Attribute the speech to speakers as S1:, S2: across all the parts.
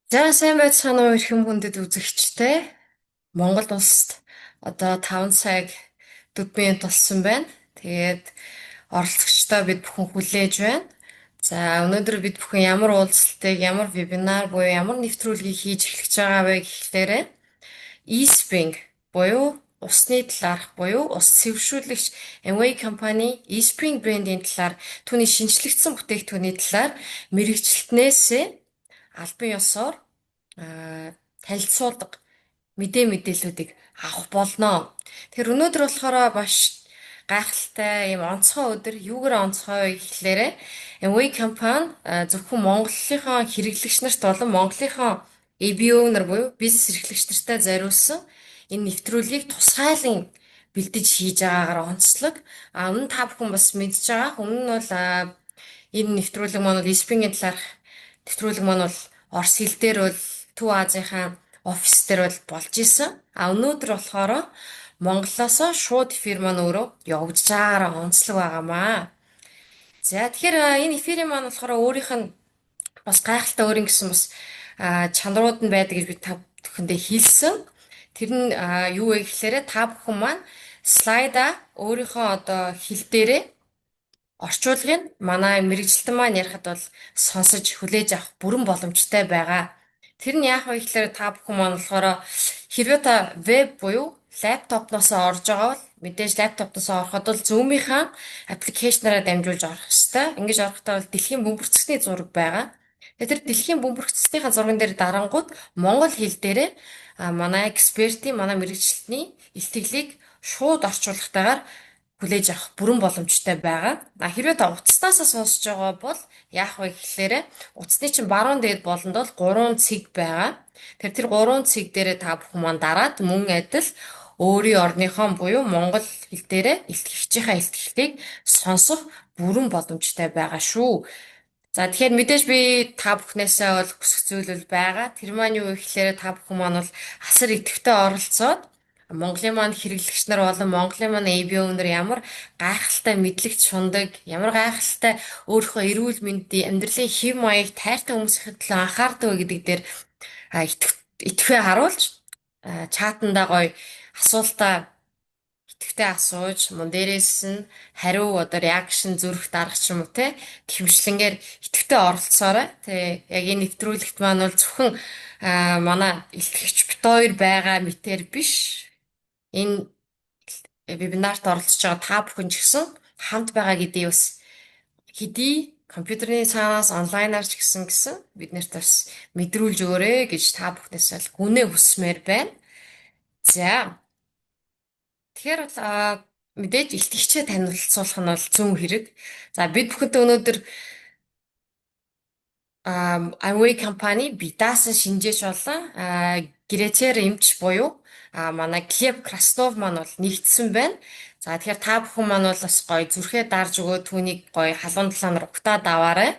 S1: За сайн байцгаана уу эрхэм хүндэт үзэгчтэй. Монгол улсад одоо 5 цаг 40 минут болсон байна. Тэгээд оролцогчдоо бид бүхэн хүлээж байна. За өнөөдөр бид бүхэн ямар уулзалтыг, ямар вебинар буюу ямар нэвтрүүлгийг хийж эхлэж байгаа вэ гэхлээр eSpring буюу усны талаарх буюу ус цэвэршүүлэгч Amway компани eSpring брендийн талаар түүний шинжлэгдсэн бүтээгдэхүүний талаар мэрэгчлэтнээс албан ёсоор танилцуулга мэдээллүүдийг авах болно. Тэгэхээр өнөөдөр болохоор маш гайхалтай ийм онцгой өдөр юугаар онцгой вэ гэхлээр Amway компани зөвхөн Монголынхон хэрэглэгч нарт болон Монголынхон ABO нар буюу бизнес эрхлэгч нартай зориулсан энэ нэвтрүүлгийг тусгайлан бэлдэж хийж байгаагаар онцлог. Өмнө нь та бүхэн бас мэдж байгаа. Өмнө нь бол энэ нэвтрүүлэг маань бол eSpring-ийн талаарх нэвтрүүлэг маань бол Орос хэл дээр бол Төв Азийнхаа офис дээр бол болж исэн. Өнөөдөр болохоор Монголоос шууд эфир маань өөрөө явагдаж байгаагаар онцлог байгаамаа. За тэгэхээр энэ эфирийн маань болохоор өөрийнх нь бас гайхалтай өөрийн гэсэн бас чанарууд нь байдаг гэж би та бүхэндээ хэлсэн. Тэр нь юу вэ гэхээр та бүхэн маань слайда өөрийнхөө одоо хэл дээрээ орчуулгыг манай мэрэгчлэн маань ярихад бол сонсож хүлээж авах бүрэн боломжтой байгаа. Тэр нь яах вэ гэхээр та бүхэн маань болохоор хэрвээ та веб буюу лаптопноос орж байгаа бол мэдээж лаптопноос ороход бол Zoom-ийнхаа аппликейшнаараа дамжуулж орох хэрэгтэй. Ингэж орохдоо бол дэлхийн бөмбөрцөгчний зураг байгаа. Тэгэхээр тэр дэлхийн бөмбөрцөгчнийхаа зурган дээр дарангууд монгол хэл дээрээ манай экспертийн, манай мэрэгчлэлтний илтгэлийг шууд орчуулгатайгаар хүлээж авах бүрэн боломжтой байгаа. Хэрвээ та утаснаас сонсож байгаа бол яах вэ гэхээр утасны чинь баруун дээд болонд бол 3 цэг байгаа. Тэр 3 цэг дээрээ та бүхэн маань дараад мөн адил өөрийн орныхон буюу монгол хэл дээрээ илтгэгчийнхаа илтгэлийг сонсох бүрэн боломжтой байгаа шүү. За тэгэхээр мэдээж би та бүхнээсээ бол хүсэх зүйл бол байгаа. Тэр маань юу гэхээр та бүхэн маань бол асар идэвхтэй оролцоод Монголын маань хэрэглэгч нар болон Монголын маань ABO нар ямар гайхалтай мэдлэгч шундаг, ямар гайхалтай өөрийнхөө эрүүл мэндийн амьдралын хэв маяг тайртай хүмүүсийн төлөө анхаардаг гэдэг дээр идэвхтэй харуулж чатанда гоё асуултаа идэвхтэй асууж мөн дээрээс нь хариу одоо реакшн зүрх дарах ч юм уу те гихмшлэнгээр идэвхтэй оролцоорой. Тэ яг энэ нэвтрүүлэгт маань бол зөвхөн манай илтгэгч бит хоёр байгаа мэтэр биш. Энэ вебинарт оролцож байгаа та бүхэн ч гэсэн хамт байгаа гэдгийг бас хэдий компьютерийн цаанаас онлайнаар ч гэсэн бид нарт бас мэдрүүлж өгөөрэй гэж та бүхнээс бол гүнээ хүсмээр байна. За тэгэхээр бол мэдээж илтгэгчээ танилцуулах нь бол зүүн хэрэг. За бид бүхэнтэй өнөөдөр Amway компани бидаасан шинжээч болон Гречер эмч буюу манай Глеб Краснов маань бол нэгдсэн байна. За тэгэхээр та бүхэн маань бол бас гоё зүрхээ дарж өгөө түүнийг гоё халуун талаанаар угтаад аваарай.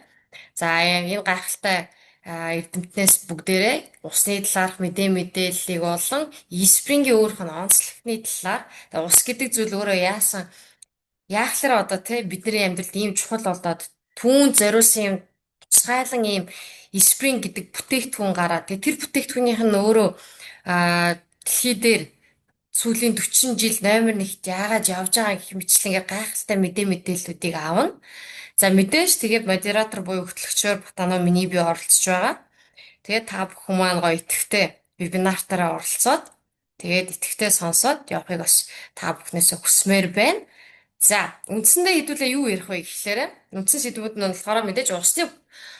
S1: За энэ гайхалтай эрдэмтнээс бүгдээрээ усны талаарх мэдээллийг болон eSpring-ийн өөрийнх нь онцлогны талаар ус гэдэг зүйл өөрөө яахлаар одоо тий бидний амьдралд ийм чухал болоод түүнд зориулсан юм тусгайлан ийм eSpring гэдэг бүтээгдэхүүн гараад тэр бүтээгдэхүүнийх нь өөрөө дэлхий дээр сүүлийн 40 жил номер 1-т яагаад явж байгаа гэх мэтчлэн гайхалтай мэдээллүүдийг авна. За мэдээж тэгээд модератор буюу хөтлөгчөөр Батано миний би оролцож байгаа. Тэгээд та бүхэн маань гоё идэвхтэй вебинартаараа оролцоод тэгээд идэвхтэй сонсоод явахыг бас та бүхнээсээ хүсмээр байна. За үндсэндээ хэдүүлээ юу ярих вэ гэхлээр үндсэн сэдвүүд нь болохоор мэдээж усны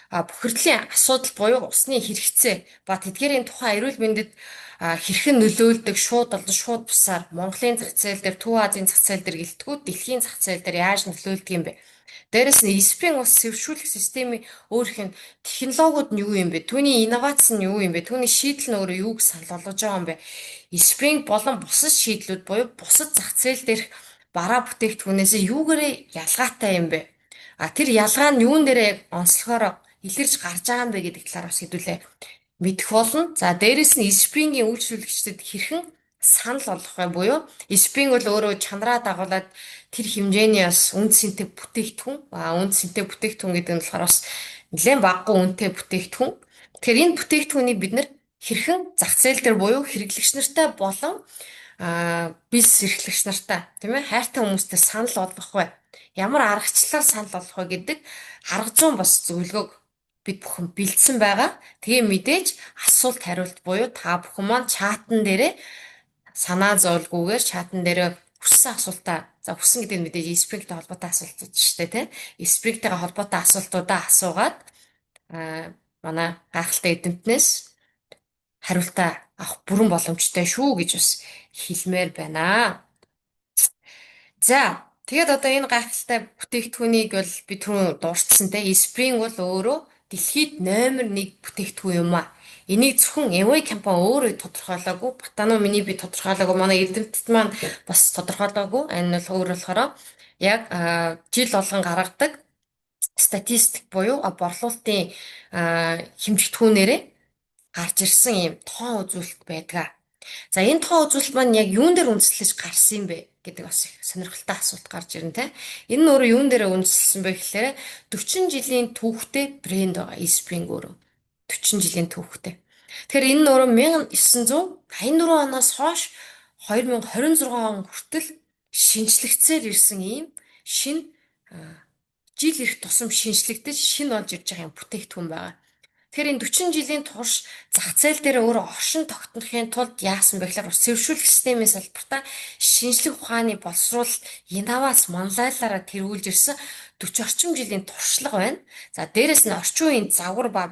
S1: бохирдлын асуудал буюу усны хэрэгцээ ба тэдгээрийн тухайн эрүүл мэндэд хэрхэн нөлөөлдөг шууд болон шууд бусаар Монголын зах зээл дээр, Төв Азийн зах зээл дээр гэлтгүү дэлхийн зах зээл дээр яаж нөлөөлдөг юм бэ? Дээрээс нь eSpring ус цэвэршүүлэх системийн өөрийнх нь технологиуд нь юу юм бэ? Түүний инновац нь юу юм бэ? Түүний шийдэл нь өөрөө юуг санал болгож байгаа юм бэ? eSpring болон бусад шийдлүүд буюу бусад зах зээл дээрх бараа бүтээгдэхүүнээс юугээрээ ялгаатай юм бэ? Тэр ялгаа нь юун дээрээ онцлохоор илэрч гарч байгаа юм бэ гэдэг талаар бас хэдүүлээ мэдэх болно. За дээрэс нь eSpring-ийн үйлчлүүлэгчдэд хэрхэн санал болгох вэ буюу eSpring бол өөрөө чанараа дагуулад тэр хэмжээний бас үнд сэнтэй бүтээгдэхүүн. Үнд сэнтэй бүтээгдэхүүн гэдэг нь болохоор бас нэлээд багагүй үнэтэй бүтээгдэхүүн. Тэгэхээр энэ бүтээгдэхүүнийг бид нэр хэрхэн зах зээл дээр буюу хэрэглэгч нартай болон бизнес эрхлэгч нартай тийм ээ хайртай хүмүүстэй санал болгох вэ? Ямар аргачлалаар санал болгох вэ гэдэг арга зүйн бас зөвлөгөөг бид бүхэн бэлдсэн байгаа. Тэгээ мэдээж асуулт хариулт буюу та бүхэн маань чатан дээрээ санаа зовлгүйгээр чатан дээрээ хүссэн асуултаа за хүссэн гэдэг нь мэдээж Spring-тэй холбоотой асуултууд шүү дээ тийм. Spring-тэйгээ холбоотой асуултуудаа асуугаад манай гайхалтай эдэмтнээс хариултаа авах бүрэн боломжтой шүү гэж бас хэлмээр байна. За тэгээд одоо энэ гайхалтай бүтээгдэхүүнийг бол би түрүүн дурдсан те Spring бол өөрөө дэлхийд номер 1 бүтээгдэхүүн юм а. Энийг зөвхөн Amway компани өөрөө тодорхойлоогүй. Батануу миний би тодорхойлоогүй. Манай эрдэмтэд маань бас тодорхойлоогүй. Энэ бол өөр болохоор яг жил болгон гаргадаг статистик буюу борлуулалтын хэмжигдэхүүнээрээ гарч ирсэн юм тоон үзүүлэлт байдаг. За энэ тоон үзүүлэлт маань яг юун дээр үндэслэж гарсан юм бэ гэдэг бас их сонирхолтой асуулт гарч ирнэ те. Энэ нь өөрөө юун дээр үндэслсэн бэ гэхээр 40 жилийн түүхтэй брэнд байгаа eSpring өөрөө. 40 жилийн түүхтэй. Тэгэхээр энэ нь өөрөө 1984 оноос хойш 2026 он хүртэл шинжлэгдсээр ирсэн ийм шинэ жил ирэх тусам шинжлэгдэж шинэ болж ирж байгаа юм бүтээгдэхүүн байгаа. Тэгэхээр энэ 40 жилийн турш зах зээл дээр өөрөө оршин тогтнохын тулд яасан бэ гэхээр сэвшүүлэх системийн салбартаа шинжлэх ухааны боловсруулалт инновац манлайлалаараа тэргүүлж ирсэн 40 орчим жилийн туршлага байна. За дээрэс нь орчин үеийн загвар ба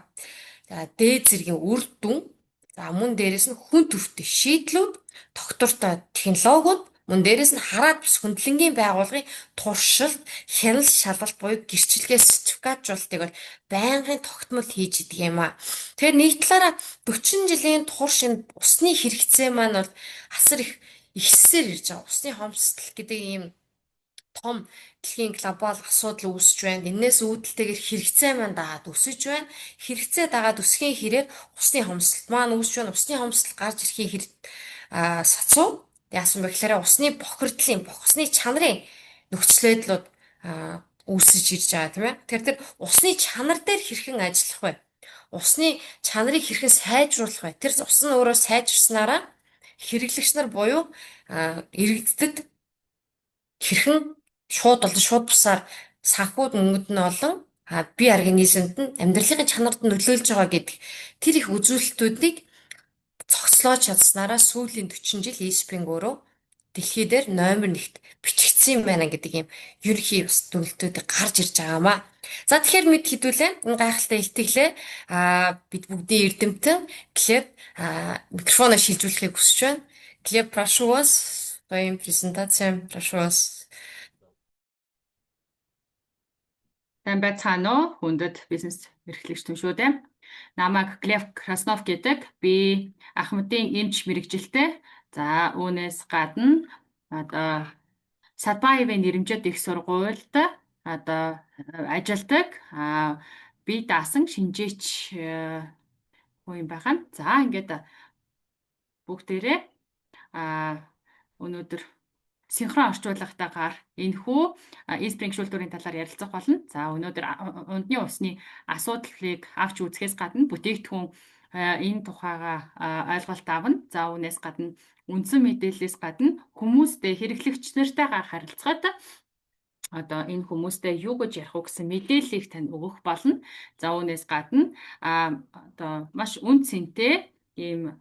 S1: дээд зэргийн үр дүн, за мөн дээрэс нь хүн төрхтэй шийдлүүд, тогтвортой технологиуд, мөн дээрэс нь хараад бис хөндлөнгийн байгууллагын туршилт, хяналт шалгалт буюу гэрчлэгээ сертификатжуулалтыг бол байнгын тогтмол хийж идэг юм а. Тэгэхээр нэг талаараа 40 жилийн турш энэ усны хэрэгцээ маань бол асар их ихсээр ирж байгаа. Усны хомсдол гэдэг ийм том дэлхийн глобал асуудал үүсэж байна. Энээс үүдэлтэйгээр хэрэгцээ маань дагаад өсөж байна. Хэрэгцээ дагаад өсгийн хэрээр усны хомсдол маань үүсэж байна. Усны хомсдол гарч ирэхийн хэрэг сацуу яасан бэ гэхээр усны бохирдлын чанарын нөхцөл байдлууд үүсэж ирж байгаа тийм ээ. Тэгэхээр тэр усны чанар дээр хэрхэн ажиллах вэ? Усны чанарыг хэрхэн сайжруулах вэ? Тэр ус нь өөрөө сайжирснараа хэрэглэгч нар буюу иргэдэд хэрхэн шууд бусаар санхүүд мөнгөд нь олон бие организмд нь амьдралын чанарт нөлөөлж байгаа гэдэг тэр их үзүүлэлтүүдийг цогцлоод чадсанараа сүүлийн 40 жил eSpring өөрөө дэлхий дээр номер 1-т бичигдсэн юм байна гэдэг юм ерөнхий бас дүгнэлтүүдийг гарч ирж байгаамаа. За тэгэхээр мэд хэдүүлээ энэ гайхалтай илтгэлээ бид бүгдийн эрдэмтэн Глеб микрофоноо шилжүүлэхийг хүсэж байна. Глеб, прошу вас, своим презентациям, прошу вас.
S2: Сайн байцгаана уу? Хүндэт бизнес эрхлэгч түншүүдээ. Намайг Глеб Краснов гэдэг. Би Ахмадын эмч мэрэгжилтэй. За үүнээс гадна одоо Садбаевын нэрэмжит их сургуульд одоо ажилладаг. Би даасан шинжээч хүн юм байгаа. За ингээд бүгдээрээ өнөөдөр синхрон орчуулгатайгаар энэхүү eSpring шүүлтүүрийн талаар ярилцах болно. За өнөөдөр ундны усны асуудлыг авч үзэхээс гадна бүтээгдэхүүн энэ тухайга ойлголт авна. За үүнээс гадна үндсэн мэдээллээс гадна хүмүүстэй хэрэглэгч нартайгаар харилцахад одоо энэ хүмүүстэй юу гэж ярих вэ гэсэн мэдээллийг тань өгөх болно. За үүнээс гадна одоо маш үн цэнтэй ийм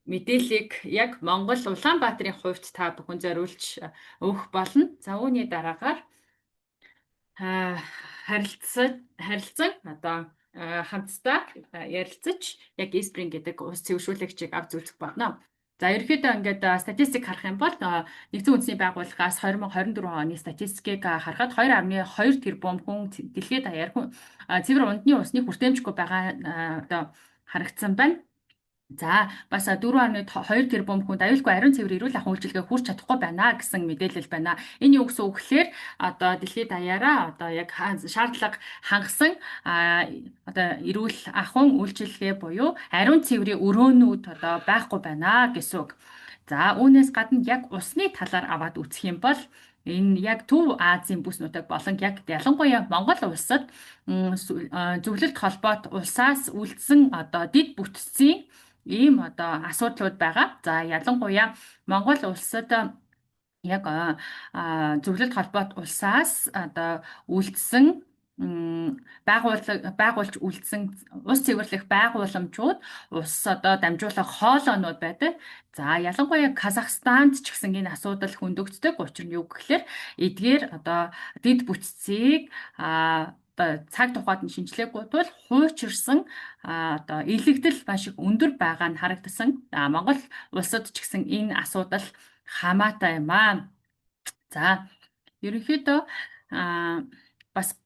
S2: мэдээллийг яг Монгол Улаанбаатарын хувьд та бүхэн зориулж өгөх болно. За үүний дараагаар харилцан одоо хамтдаа ярилцаж яг eSpring гэдэг ус цэвэршүүлэгчийг авч үзэх болно. За ерөнхийдөө ингээд статистик харах юм бол нэгдсэн үндэсний байгууллагаас 2024 оны статистикийг харахад 2.2 тэрбум хүн дэлхийд даяар цэвэр ундны усны хүртээмжгүй байгаа одоо харагдсан байна. За бас 4.2 тэрбум хүнд аюулгүй ариун цэвэр эрүүл ахуйн үйлчилгээ хүрч чадахгүй байна гэсэн мэдээлэл байна. Энэ юу гэсэн үг гэхээр одоо дэлхийд даяараа одоо яг шаардлага хангасан одоо эрүүл ахуйн үйлчилгээ буюу ариун цэврийн өрөөнүүд одоо байхгүй байна гэсэн үг. За үүнээс гадна яг усны талаар аваад үзэх юм бол энэ яг Төв Азийн бүс нутаг болон яг ялангуяа Монгол улсад зөвлөлт холбоот улсаас үлдсэн одоо дид бүтцийн ийм одоо асуудлууд байгаа. За ялангуяа Монгол улсад яг зөвлөлт холбоот улсаас одоо үлдсэн байгуулж үлдсэн ус цэвэрлэх байгууламжууд ус одоо дамжуулах хоолоонууд байдаг. За ялангуяа Казахстанд ч гэсэн энэ асуудал хөндөгддөг. Учир нь юу гэхээр эдгээр одоо дид бүтцийг одоо цаг тухайд нь шинжилгээгүй тул хуучирсан одоо илэгдэл маш их өндөр байгаа нь харагдсан. Монгол улсад ч гэсэн энэ асуудал хамаатай юм аа. За ерөнхийдөө бас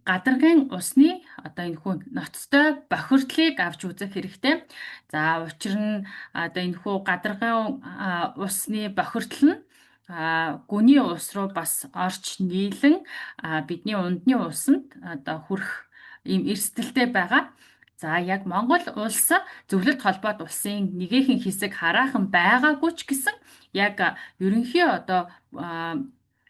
S2: гадаргын усны одоо энэ хүн ноцтой бохирдлыг авч үзэх хэрэгтэй. За учир нь одоо энэ хүү гадаргын усны бохирдол нь гүний ус руу бас орч нийлэн бидний ундны усанд одоо хүрэх ийм эрсдэлтэй байгаа. За яг Монгол улс зөвлөлт холбоот улсын нэгэн хэсэг хараахан байгаагүй ч гэсэн яг ерөнхий одоо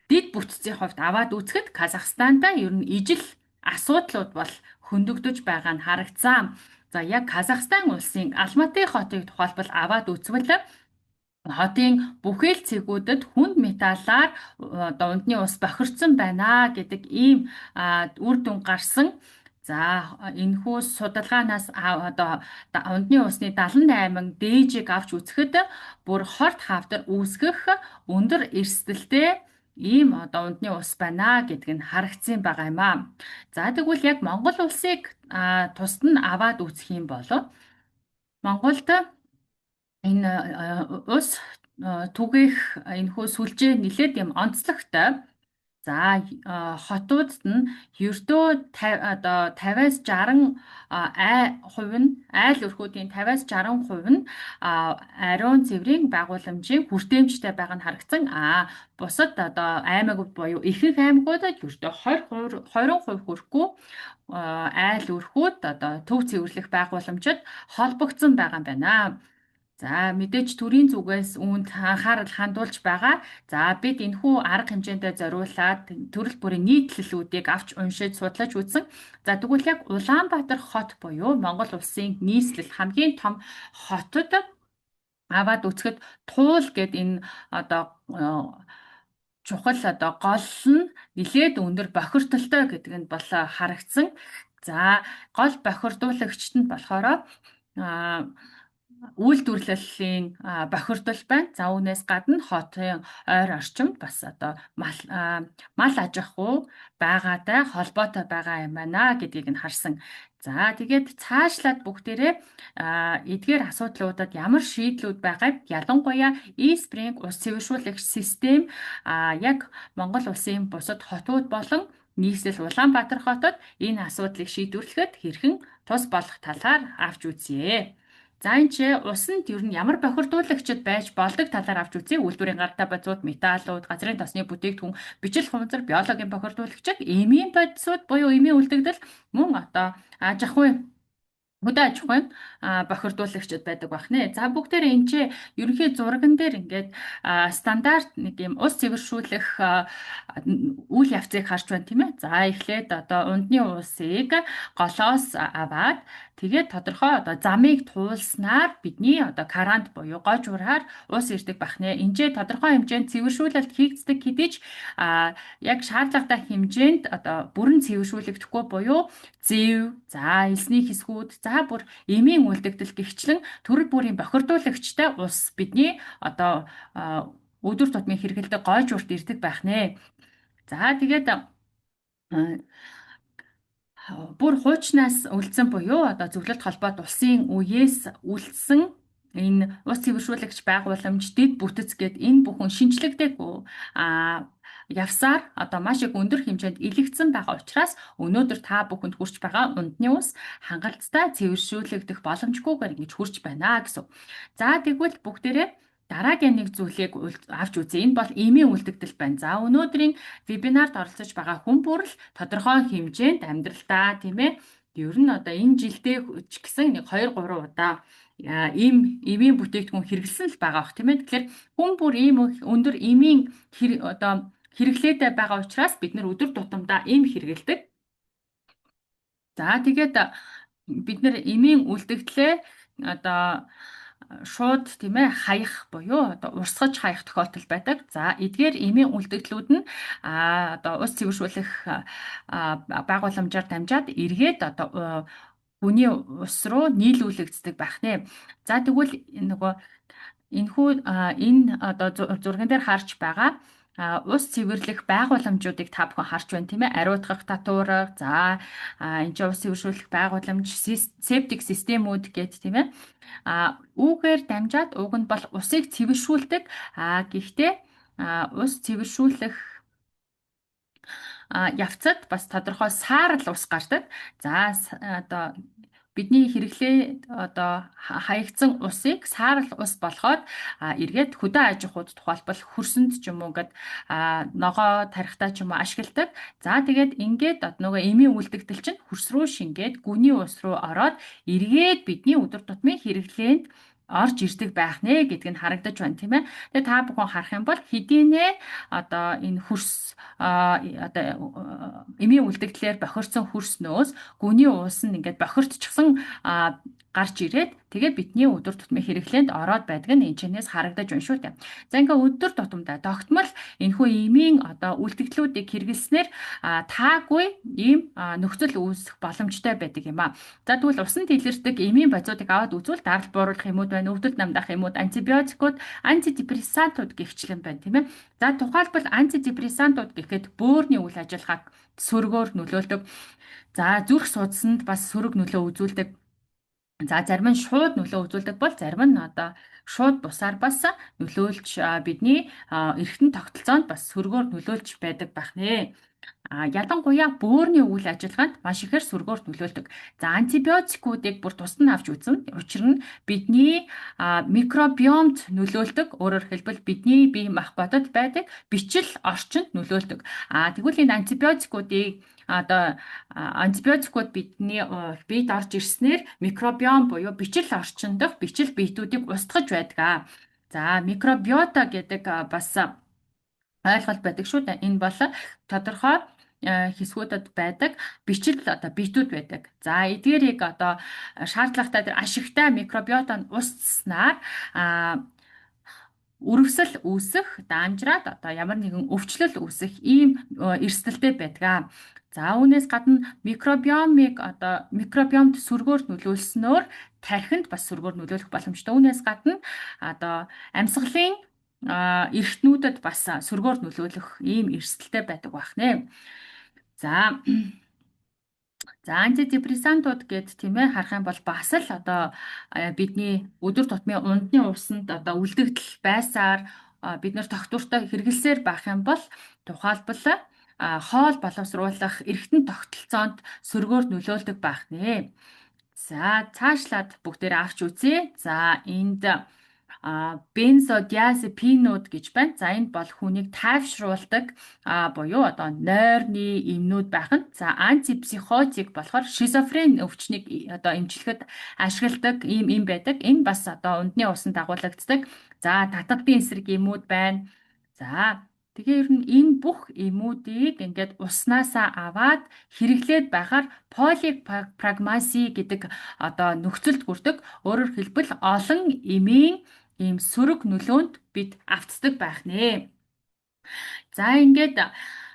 S2: дид бүтцийн хувьд аваад үзэхэд Казахстанда ер нь ижил асуудлууд бол хөндөгдөж байгаа нь харагдсан. За яг Казахстан улсын Алматы хотыг тухайлбал аваад үзвэл хотын бүхэл цэгүүдэд хүнд металлаар одоо ундны ус бохирдсон байна гэдэг ийм үр дүн гарсан. За энэхүү судалгаанаас одоо ундны усны 78 дээжийг авч үзэхэд бүр хорт хавдар үүсгэх өндөр эрсдэлтэй ийм одоо ундны ус байна гэдг нь харагдсан байгаа юм аа. За тэгвэл яг Монгол улсыг тусад нь аваад үзэх юм бол Монголд энэ ус түгээх энэхүү сүлжээ нэлээд юм онцлогтой. За хотуудад нь ердөө одоо 50-аас 60% нь айл өрхүүдийн 50-аас 60% нь ариун цэврийн байгууламжийн хүртээмжтэй байгаа нь харагдсан. Бусад одоо аймагуд буюу ихэнх аймагуудад ердөө 20% хүрэхгүй айл өрхүүд одоо төв цэвэрлэх байгууламжид холбогдсон байгаа юм байна. За мэдээж төрийн зүгээс үүнд анхаарал хандуулж байгаа. За бид энэхүү арга хэмжээндээ зориулаад төрөл бүрийн нийтлэлүүдийг авч уншиж судлаж үзсэн. За тэгвэл яг Улаанбаатар хот буюу Монгол улсын нийслэл хамгийн том хотод аваад үзэхэд Туул гэд энэ одоо чухал одоо гол нь нэлээд өндөр бохирдолтой гэдэг нь бол харагдсан. За гол бохирдуулагчт нь болохоор үйлдвэрлэлийн бохирдол байна. За үүнээс гадна хотын ойр орчимд бас одоо мал аж ахуй байгаатай холбоотой байгаа юм байна гэдгийг нь харсан. За тэгээд цаашлаад бүгдээрээ эдгээр асуудлуудад ямар шийдлүүд байгааг ялангуяа E-Spring ус цэвэршүүлэгч систем яг Монгол улсын бусад хотууд болон нийслэл Улаанбаатар хотод энэ асуудлыг шийдвэрлэхэд хэрхэн тус болох талаар авч үзье. За энэ ч усанд ер нь ямар бохирдуулагчид байж болдог талаар авч үзье. Үйлдвэрийн гартаа бодисууд, металлууд, газрын тосны бүтээгдэхүүн, бичил хуванцар, биологийн бохирдуулагчид, эмийн бодисууд буюу эмийн үлдэгдэл мөн одоо аж ахуй хөдөө аж ахуйн бохирдуулагчид байдаг байх нэ. За бүгдээрээ энэ ч ерөнхий зурган дээр ингээд стандарт нэг юм ус цэвэршүүлэх үйл явцыг харж байна тийм ээ. За эхлээд одоо ундны усыг голоос аваад тэгээд тодорхой одоо замыг туулснаар бидний одоо карант буюу гож ураар ус ирдэг байх нэ. Энд тодорхой хэмжээнд цэвэршүүлэлт хийгддэг хэдий ч яг шаардлагатай хэмжээнд одоо бүрэн цэвэршүүлэгдэхгүй буюу зэв, за элсний хэсгүүд, за бүр эмийн үлдэгдэл гихчлэн төрөл бүрийн бохирдуулагчтай ус бидний одоо өдөр тутмын хэрэгэлдэг гойж урт ирдэг байх нэ. За тэгээд бүр хуучнаас үлдсэн буюу одоо зөвлөлт холбоот улсын үеэс үлдсэн энэ ус цэвэршүүлэгч байгууламж дид бүтэц гээд энэ бүхэн шинжлэгдээгүй явсаар одоо маш их өндөр хэмжээнд илэгдсэн байгаа учраас өнөөдөр та бүхэнд хүрч байгаа ундны ус хангалттай цэвэршүүлэгдэх боломжгүйгээр ингэж хүрч байна гэсэн. За тэгвэл бүгдээрээ дараагийн нэг зүйлийг авч үзье. Энэ бол эмийн үлдэгдэл байна. За өнөөдрийн вебинарт оролцож байгаа хүн бүр л тодорхой хэмжээнд амьдралдаа тийм ээ Ер нь одоо энэ жилдээ ч гэсэн нэг 2 3 удаа ийм эвийн бүтээгдэхүүн хэрэглэсэн л байгаа бох тийм ээ. Тэгэхээр хүн бүр ийм өндөр эмийн одоо хэрэглээтэй байгаа учраас бид нар өдөр тутамдаа эм хэрэгэлдэг. За тэгээд бид нар эмийн үлдэгдлээ одоо шууд тийм ээ хаях буюу одоо урсгаж хаях тохиолдол байдаг. За эдгээр эмийн үлдэгдлүүд нь одоо ус цэвэршүүлэх байгууламжаар дамжаад эргээд одоо хүний ус руу нийлүүлэгддэг байх нэ. За тэгвэл нөгөө энэхүү энэ одоо зурган дээр харж байгаа ус цэвэрлэх байгууламжуудыг та бүхэн харж байна тийм ээ. Ариутгах татварга, за энэ чинь ус цэвэршүүлэх байгууламж, септик системүүд гэд тийм ээ. Үүгээр дамжаад уг нь бол усыг цэвэршүүлдэг. Гэхдээ ус цэвэршүүлэх явцад бас тодорхой саарл ус гардаг. За одоо бидний хэрэглээ одоо хаягдсан усыг саарл ус болгоод эргээд хөдөө аж ахуйд тухайлбал хөрсөнд ч юм уу гээд ногоо тарихтаа ч юм уу ашигладаг. За тэгээд ингээд нөгөө эмийн үлдэгдэл чинь хөрс рүү шингээд гүний ус руу ороод эргээд бидний өдөр тутмын хэрэглээнд орж ирдэг байх нэ гэдг нь харагдаж байна тийм ээ. Тэгээ та бүхэн харах юм бол хэдийнэ одоо энэ хөрс одоо эмийн үлдэгдлээр бохирдсон хөрснөөс гүний уус нь ингээд бохирдчихсан гарч ирээд тэгээ бидний өдөр тутмын хэрэглээнд ороод байдаг нь энэ чэнэс харагдаж байна шүү дээ. За ингээ өдөр тутамдаа тогтмол энэхүү эмийн одоо үлдэгдлүүдийг хэрэглэснээр таагүй ийм нөхцөл үүсэх боломжтой байдаг юм а. За тэгвэл усан тэлэрдэг эмийн базуудыг аваад үзвэл даралт бууруулах юмуд байна, өвдөлт намдах юмуд, антибиотикууд, антидепрессантууд гихчлэн байна тийм ээ. За тухайлбал антидепрессантууд гэхэд бөөрийн үйл ажиллагааг сөргөөр нөлөөлдөг. За зүрх судасанд бас сөрөг нөлөө үзүүлдэг. За зарим нь шууд нөлөө үзүүлдэг бол зарим нь одоо шууд бусаар бас нөлөөлж бидний эргэтэн тогтолцоонд бас сөргөөр нөлөөлж байдаг байх нэ. Ялангуяа бөөрийн үйл ажиллагаанд маш ихээр сөргөөр нөлөөлдөг. За антибиотикуудыг бүр тусад нь авч үзнэ. Учир нь бидний микробиомд нөлөөлдөг. Өөрөөр хэлбэл бидний бие махбодод байдаг бичил орчинд нөлөөлдөг. Тэгвэл энэ антибиотикуудыг одоо антибиотикууд бидний биед орж ирснээр микробиом буюу бичил орчин дэх бичил биетүүдийг устгаж байдаг. За микробиота гэдэг бас ойлголт байдаг шүү дээ. Энэ бол тодорхой хэсгүүдэд байдаг бичил одоо биетүүд байдаг. За эдгээрийг одоо шаардлагатай ашигтай микробиота нь устснаар үргэлжлэл үүсэх, дамжраад одоо ямар нэгэн өвчлөл үүсэх ийм эрсдэлтэй байдаг. За үүнээс гадна микробиомд сөргөөр нөлөөлснөөр тархинд бас сөргөөр нөлөөлөх боломжтой. Үүнээс гадна одоо амьсгалын эргэтнүүдэд бас сөргөөр нөлөөлөх ийм эрсдэлтэй байдаг байх нэ. За антидепрессантууд гэд тийм ээ харах юм бол бас л одоо бидний өдөр тутмын ундны усанд одоо үлдэгдэл байсаар бид нар тогтвортой хэрэглэсээр байх юм бол тухайлбал хоол боловсруулах эргэтэн тогтолцоонд сөргөөр нөлөөлдөг байх нэ. За цаашлаад бүгдээрээ авч үзье. За энд бензодиазепинууд гэж байна. За энэ бол хүнийг тайвшруулдаг буюу одоо нойрны эмнүүд байх нь. За антипсихотик болохоор шизофрен өвчнийг одоо эмчлэхэд ашигладаг ийм байдаг. Энэ бас одоо ундны усанд дагуулагддаг. За татварын эсрэг эмүүд байна. За тэгээ ер нь энэ бүх эмүүдийг ингээд уснасаа аваад хэрэглээд байхаар полипрагмаси гэдэг одоо нөхцөлд хүрдэг. Өөрөөр хэлбэл олон эмийн ийм сөрөг нөлөөнд бид автдаг байх нэ. За ингээд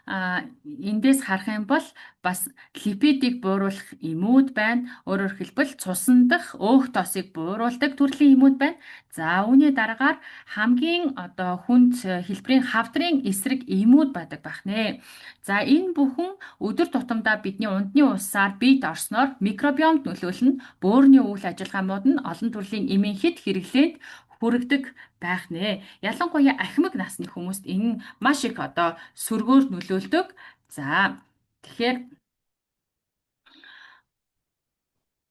S2: эндээс харах юм бол бас липидийг бууруулах эмүүд байна. Өөрөөр хэлбэл цусан дах өөх тоосыг бууруулдаг төрлийн эмүүд байна. За үүний дараагаар хамгийн одоо хүнд хэлбэрийн хавдрын эсрэг эмүүд байдаг байх нэ. За энэ бүхэн өдөр тутамдаа бидний ундны усаар биед орсноор микробиомд нөлөөлнө. Бөөрийн үйл ажиллагаанууд нь олон төрлийн эмийн хэд хэрэглээнд хүрэгдэг байх нэ. Ялангуяа ахимаг насны хүмүүст энэ маш их одоо сөргөөр нөлөөлдөг. За тэгэхээр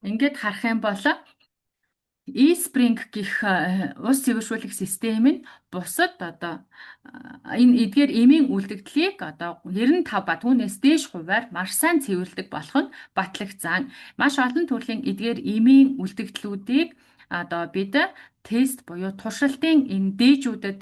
S2: ингээд харах юм бол E-Spring гэх ус цэвэршүүлэх систем нь бусад одоо энэ эдгээр эмийн үлдэгдлийг одоо 95 ба түүнээс дээш хувиар маш сайн цэвэрлэдэг болох нь батлагдсан. Маш олон төрлийн эдгээр эмийн үлдэгдлүүдийг одоо бид тест буюу туршилтын энэ дээжүүдэд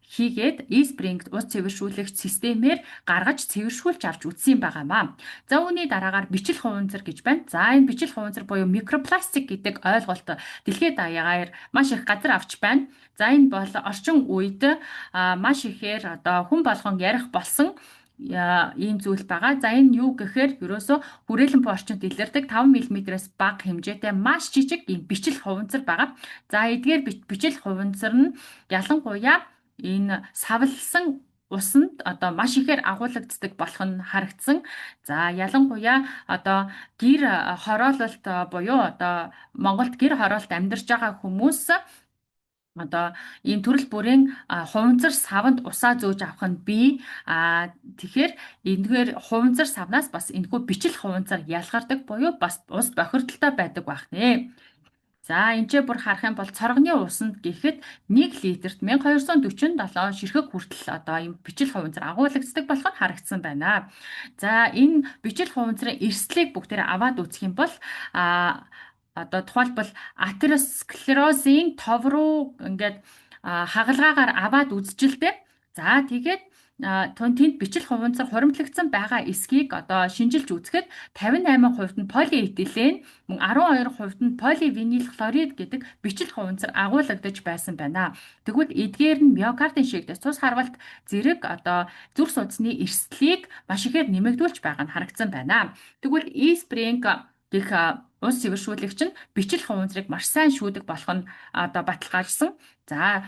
S2: хийгээд E-Spring ус цэвэршүүлэх системээр гаргаж цэвэршүүлж авч үзсэн байгаамаа. За үүний дараагаар бичил хуванцар гэж байна. За энэ бичил хуванцар буюу микропластик гэдэг ойлголт дэлхийд даягаар маш их газар авч байна. За энэ бол орчин үед маш ихээр одоо хүн болгон ярих болсон ийм зүйл байгаа. За энэ юу гэхээр ерөөсө хүрээлэн буй орчинд илэрдэг 5 мм-ээс бага хэмжээтэй маш жижиг ийм бичил хуванцар байгаа. За эдгээр бичил хуванцар нь ялангуяа энэ савлсан усанд одоо маш ихээр агуулгаддаг болох нь харагдсан. За ялангуяа одоо гэр хороололт буюу одоо Монголд гэр хороолт амьдарч байгаа хүмүүс одоо ийм төрөл бүрийн хуванцар савнд усаа зөөж авах нь бий. Тэгэхээр энэгээр хуванцар савнаас бас энэхүү бичил хуванцар ялгардаг буюу бас ус бохирдолтой байдаг байх нэ. За энэ ч бүр харах юм бол цоргоны усанд гэхэд 1 литрт 1247 ширхэг хүртэл одоо юм бичил хуванцар агуулгацдаг болох нь харагдсан байна. За энэ бичил хуванцрын эрсдлийг бүгдээр аваад үзэх юм бол одоо тухайлбал атеросклерозын тов руу ингээд хагалгаагаар аваад үзчихэлтэй. За тэгээд тэнд бичил хуванцар хуримтлагдсан байгаа эсхийг одоо шинжилж үзэхэд 58% нь полиэтилен, мөн 12% нь поливиnyl хлорид гэдэг бичил хуванцар агуулгадж байсан байна. Тэгвэл эдгээр нь миокардын шигдээс цус харвалт зэрэг одоо зүрх судасны эрсдлийг маш ихээр нэмэгдүүлж байгаа нь харагдсан байна. Тэгвэл E-Spring гэх ус цэвэршүүлэгч нь бичил хуванцрыг маш сайн шүүдэг болох нь одоо баталгаажсан. За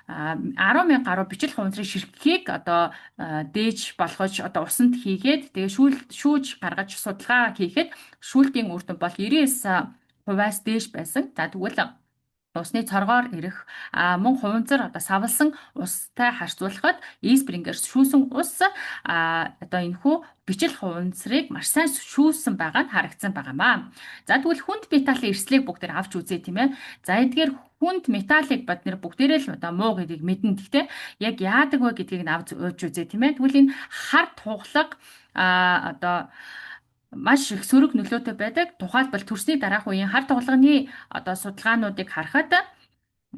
S2: 10,000 гаруй бичил хуванцрын ширхгийг одоо дээж болгож одоо усанд хийгээд тэгээ шүүж гаргаж судалгаа хийхэд шүүлтийн үр дүн бол 99%-аас дээш байсан. За тэгвэл усны цоргоор ирэх мөн хуванцар одоо савлсан устай харьцуулахад E-Spring-ээр шүүсэн ус одоо энэхүү бичил хуванцрыг маш сайн шүүсэн байгаа нь харагдсан байгаамаа. За тэгвэл хүнд металлын эрслийг бүгдээр авч үзье тийм ээ. За эдгээр хүнд металлыг бид нэр бүгдээрээ л одоо муу гэдгийг мэднэ. Гэхдээ яг яадаг вэ гэдгийг нь авч үзье тийм ээ. Тэгвэл энэ хар туглаг одоо маш их сөрөг нөлөөтэй байдаг. Тухайлбал төрсний дараах үеийн хар туглагын одоо судалгаануудыг харахад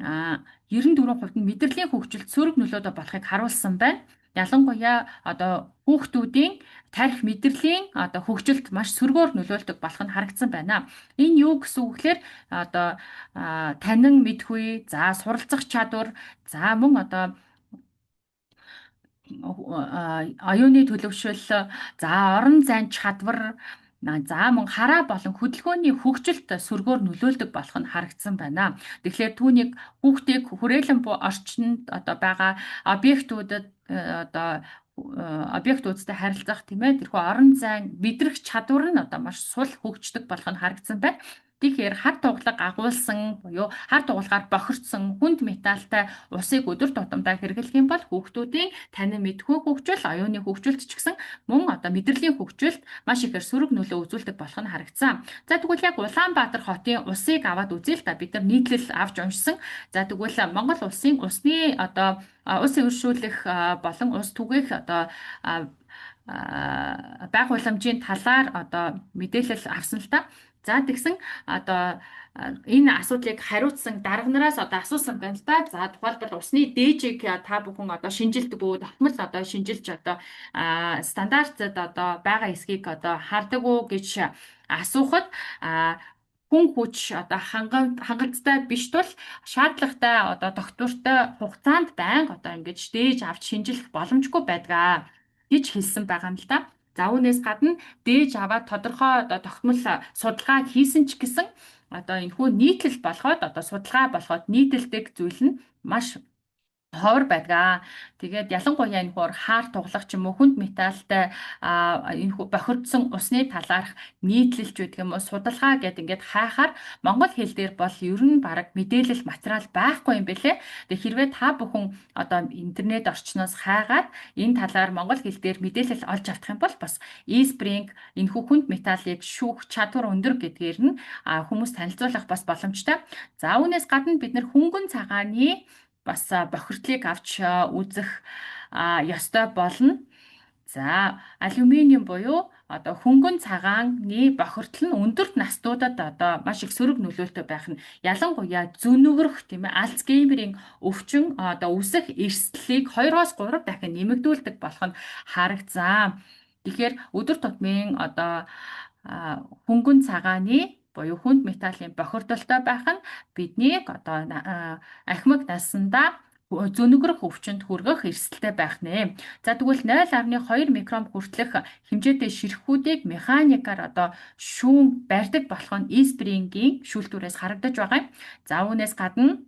S2: 94% нь мэдрэлийн хөгжилд сөрөг нөлөөтэй болохыг харуулсан байна. Ялангуяа одоо хүүхдүүдийн тарих мэдрэлийн одоо хөгжилд маш сөргөөр нөлөөлдөг болох нь харагдсан байна. Энэ юу гэсэн үг гэхээр одоо танин мэдхүй, за суралцах чадвар, за мөн одоо оюуны төлөвшөл, за орон зайн чадвар, за мөн хараа болон хөдөлгөөний хөгжилд сөргөөр нөлөөлдөг болох нь харагдсан байна. Тэгэхээр түүнийг хүүхдийг хүрээлэн буй орчинд одоо байгаа объектүүдэд одоо объектуудтай харилцах тийм ээ тэрхүү орон зайн мэдрэх чадвар нь одоо маш сул хөгждөг болох нь харагдсан байна. Тэгэхээр хар туглаг агуулсан буюу хар туглагаар бохирдсон хүнд металлтай усыг өдөр тутамдаа хэрэглэх юм бол хүүхдүүдийн танин мэдхүй хөгжил, оюуны хөгжилд ч гэсэн мөн одоо мэдрэлийн хөгжилд маш ихээр сөрөг нөлөө үзүүлдэг болох нь харагдсан. За тэгвэл яг Улаанбаатар хотын усыг аваад үзье л да бид нар нийтлэл авч уншсан. За тэгвэл Монгол улсын усны одоо ус цэвэршүүлэх болон ус түгээх одоо байгууламжийн талаар одоо мэдээлэл авсан л та. За тэгсэн одоо энэ асуудлыг хариуцсан дарга нараас одоо асуусан байна л да. За тухайлбал усны дээжийг та бүхэн одоо шинжилдэг үү? Тогтмол одоо шинжилж одоо стандартад одоо байгаа эсхийг одоо хардаг уу гэж асуухад хүн хүч одоо хангалттай биш тул шаардлагатай одоо доктортой хугацаанд байнга одоо ингэж дээж авч шинжилэх боломжгүй байдаг гэж хэлсэн байгаа юм л да. За үүнээс гадна дээж аваад тодорхой одоо тогтмол судалгаа хийсэн ч гэсэн одоо энэхүү нийтлэл болоход одоо судалгаа болоход нийтэлдэг зүйл нь маш ховор байдаг. Тэгээд ялангуяа энэ хоор хаар туглах ч юм уу хүнд металлтай энэ бохирдсон усны талаарх нийтлэлч байдаг юм уу судалгаа гэдэг ингээд хайхаар монгол хэл дээр бол ер нь баг мэдээлэл материал байхгүй юм бэлээ. Тэгээд хэрвээ та бүхэн одоо интернет орчноос хайгаад энэ талаар монгол хэл дээр мэдээлэл олж авах юм бол бас e-spring энэ хүнд металлыг шүүх чадвар өндөр гэдгээр нь хүмүүс танилцуулах бас боломжтой. За үүнээс гадна бид нэр хөнгөн цагааны бас бохирдлыг авч үзэх ёстой болно. За, алюминиум буюу одоо хөнгөн цагааны бохирдол нь өндөр настуудад одоо маш их сөрөг нөлөөлтөй байх нь ялангуяа зөнөгрөх тийм ээ Альцгеймерийн өвчин одоо үсэх эрсдлийг 2-оос 3 дахин нэмэгдүүлдэг болох нь харагцсан. Тэгэхээр өдөр тутмын одоо хөнгөн цагааны буюу хүнд металлын бохирдолтой байх нь биднийг одоо ахимаг насандаа зөнөгрөх өвчнөд хүргэх эрсдэлтэй байх нэ. За тэгвэл 0.2 микрон хүртэлх хэмжээтэй ширхүүдийг механикаар одоо шүүн барьдаг болох нь e-spring-ийн шүүлтүүрээс харагдаж байгаа юм. За үүнээс гадна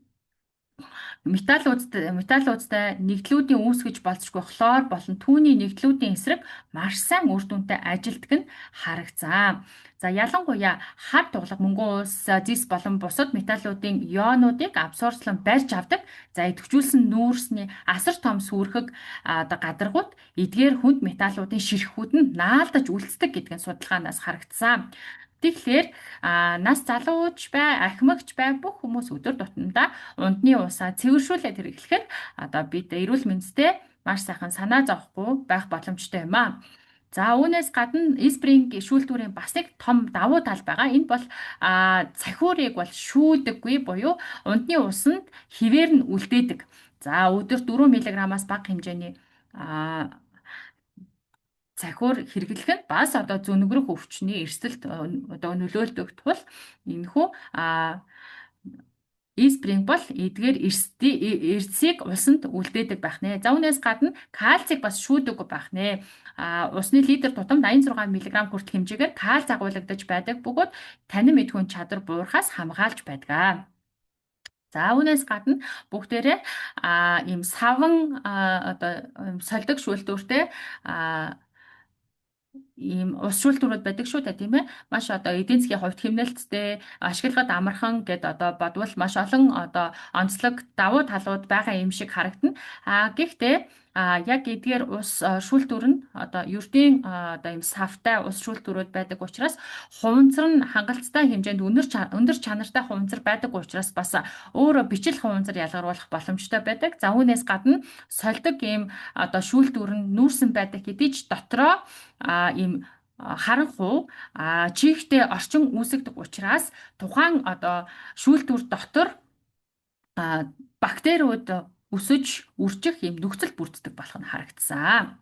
S2: металлуудтай нэгдлүүдийн үүсгэж болцшгүй хлор болон түүний нэгдлүүдийн эсрэг маш сайн үр дүнтэй ажилтг нь харагцсан. За ялангуяа хар туглаг мөнгөн ус, зис болон бусад металлуудын ионуудыг абсорбцлон барьж авдаг. За идэвхжүүлсэн нүүрсний асар том сүрхэг одоо гадаргууд эдгээр хүнд металлуудын ширхгүүд нь наалдаж үлддэг гэдэг нь судалгаанаас харагдсан. Тэгэхээр нас залууч бай, ахимагч бай бүх хүмүүс өдөр тутамдаа ундны усаа цэвэршүүлээд хэрэглэхэд одоо бид эрүүл мэндэд маш сайхан санаа зовхгүй байх боломжтой юм аа. За үүнээс гадна e-spring шүүлтүүрийн бас нэг том давуу тал байгаа. Энэ бол цахиурыг бол шүүдэггүй буюу ундны усанд хിവэр нь үлдээдэг. За өдөрт 4 мг-аас бага хэмжээний цахиур хэрэглэх нь бас одоо зөнөгрөх өвчний эрсдэлт одоо нөлөөлдөг тул энэхүү e-spring бол эдгээр эрсийг усанд үлдээдэг байх нэ. За үүнээс гадна кальцийг бас шүүдэг байх нэ. Усны литр тутамд 86 мг хүртэл хэмжээгээр кальц агуулгадж байдаг бөгөөд танин мэдхүйн чадвар буурахаас хамгаалж байдаг. За үүнээс гадна бүгдээрээ ийм саван одоо сольдог шүүлтүүртэй ийм ус шүүлтүүрүүд байдаг шүү дээ тийм ээ. Маш одоо эдийн засгийн хувьд хэмнэлттэй ашиглагад амархан гэд одоо бодвол маш олон одоо онцлог давуу талууд байгаа юм шиг харагдана. Гэхдээ яг эдгээр ус шүүлтүүр нь одоо ердийн одоо ийм савтай ус шүүлтүүрүүд байдаг учраас хуванцар нь хангалттай хэмжээнд өндөр чанартай хуванцар байдаг учраас бас өөрөө бичил хуванцар ялгаруулах боломжтой байдаг. За үүнээс гадна сольдог ийм одоо шүүлтүүр нь нүүрсэн байдаг хэдий ч дотроо ийм харанхуй чихтэй орчин үүсгдэг учраас тухайн одоо шүүлтүүр дотор бактериуд өсөж үржих юм нөхцөл бүрддэг болох нь харагдсан.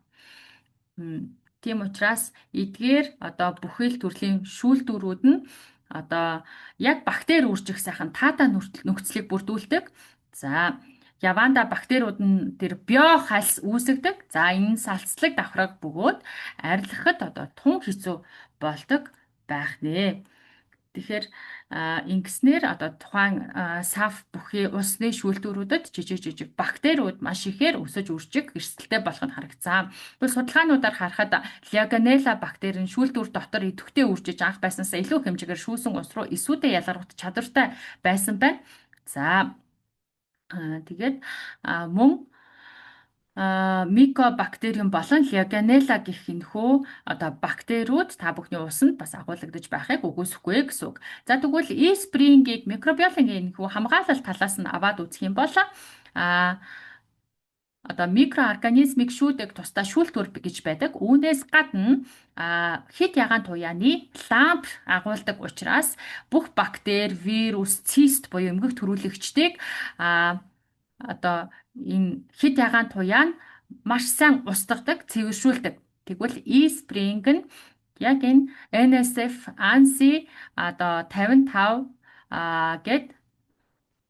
S2: Тийм учраас эдгээр одоо бүхэл төрлийн шүүлтүүрүүд нь одоо яг бактери үржих сайхан таатай нөхцөлийг бүрдүүлдэг. За Яванда бактериуд нь тэр биохальс үүсгдэг. За энэ салцлаг давхраг бөгөөд арилгахад одоо тун хэцүү болдог байх нэ. Тэгэхээр ингэснээр одоо тухайн сав бүхий усны шүүлтүүрүүдэд жижиг бактериуд маш ихээр өсөж үржих эрсдэлтэй болох нь харагдсан. Тэгвэл судалгаануудаар харахад Legionella бактери нь шүүлтүүр дотор идэвхтэй үржиж анх байснаас илүү хэмжээгээр шүүсэн ус руу эсүүдээ ялгарах чадвартай байсан байна. За тэгээд мөн микобактериум болон Legionella гэх энэхүү одоо бактериуд та бүхний усанд бас агуулгадж байхыг үгүйсэхгүй гэсэн үг. За тэгвэл e-spring-ийг микробиологийн энэхүү хамгаалалт талаас нь аваад үзэх юм бол одоо микроорганизмыг шүүдэг тусдаа шүүлтүүр гэж байдаг. Үүнээс гадна хэд ягаан туяаны ламп агуулдаг учраас бүх бактери, вирус, цист буюу эмгэг төрүүлэгчдийг одоо энэ хэд ягаан туяа нь маш сайн устгадаг, цэвэршүүлдэг. Тэгвэл e-spring нь яг энэ NSF, ANSI одоо 55 гэд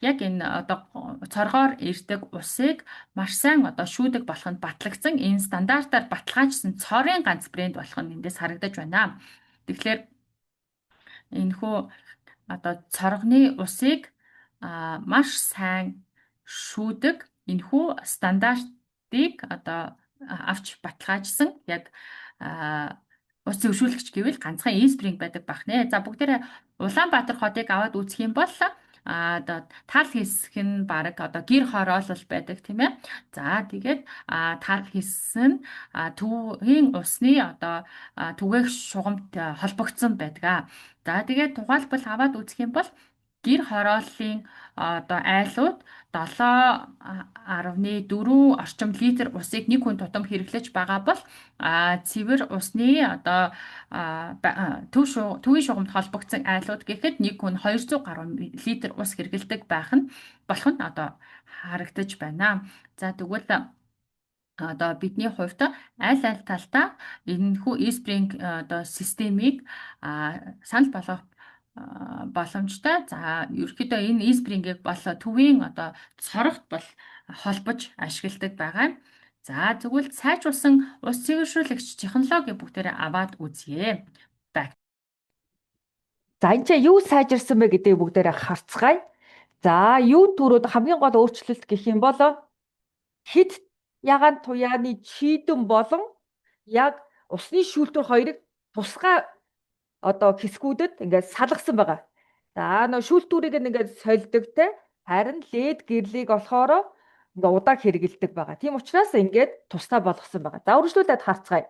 S2: яг энэ одоо цоргоор ирдэг усыг маш сайн одоо шүүдэг болох нь батлагдсан. Энэ стандартаар баталгаажсан цорын ганц брэнд болох нь эндээс харагдаж байна. Тэгэхээр энэхүү одоо цоргоны усыг маш сайн шүүдэг энэхүү стандартыг одоо авч баталгаажсан яг ус зөвшөөрлөгч гэвэл ганцхан E-Spring байдаг бах нэ. За бүгдээрээ Улаанбаатар хотыг аваад үзэх юм бол одоо тал хэсэг нь баг одоо гэр хороолол байдаг тийм ээ. За тэгээд тал хэсэг нь түүхийн усны одоо түгээх шугамд холбогдсон байдаг. За тэгээд тухайлбал аваад үзэх юм бол гэр хорооллын одоо айлууд 7.4 орчим литр усыг нэг хүн тутам хэрэглэж байгаа бол цэвэр усны одоо төвийн шугамд холбогдсон айлууд гэхэд нэг хүн 200 гаруй литр ус хэрэглэдэг байх нь болох нь одоо харагдаж байна. За тэгвэл одоо бидний хувьд аль аль талдаа энэхүү E-Spring одоо системийг санал болгох боломжтой. За ерөнхийдөө энэ E-Spring-ийг бол төвийн одоо цорогт бол холбож ашигладаг байгаа. За тэгвэл сайжруулсан ус цэвэршүүлэгч технологи бүгдээрээ аваад үзье.
S3: За энэ чинь юу сайжирсан бэ гэдгийг бүгдээрээ харцгаая. За юу төрөд хамгийн гол өөрчлөлт гэх юм бол хэд ягаан туяаны чийдэн болон яг усны шүүлтүр хоёрыг тусгай одоо хэсгүүдэд ингээд салгасан байгаа. За нөө шүүлтүрийг ингээд сольдог те харин лед гэрлийг болохоор ингээд удааг хэрэгэлдэг байгаа. Тийм учраас ингээд тустай болгосон байгаа. За үргэлжлүүлээд харцгаая.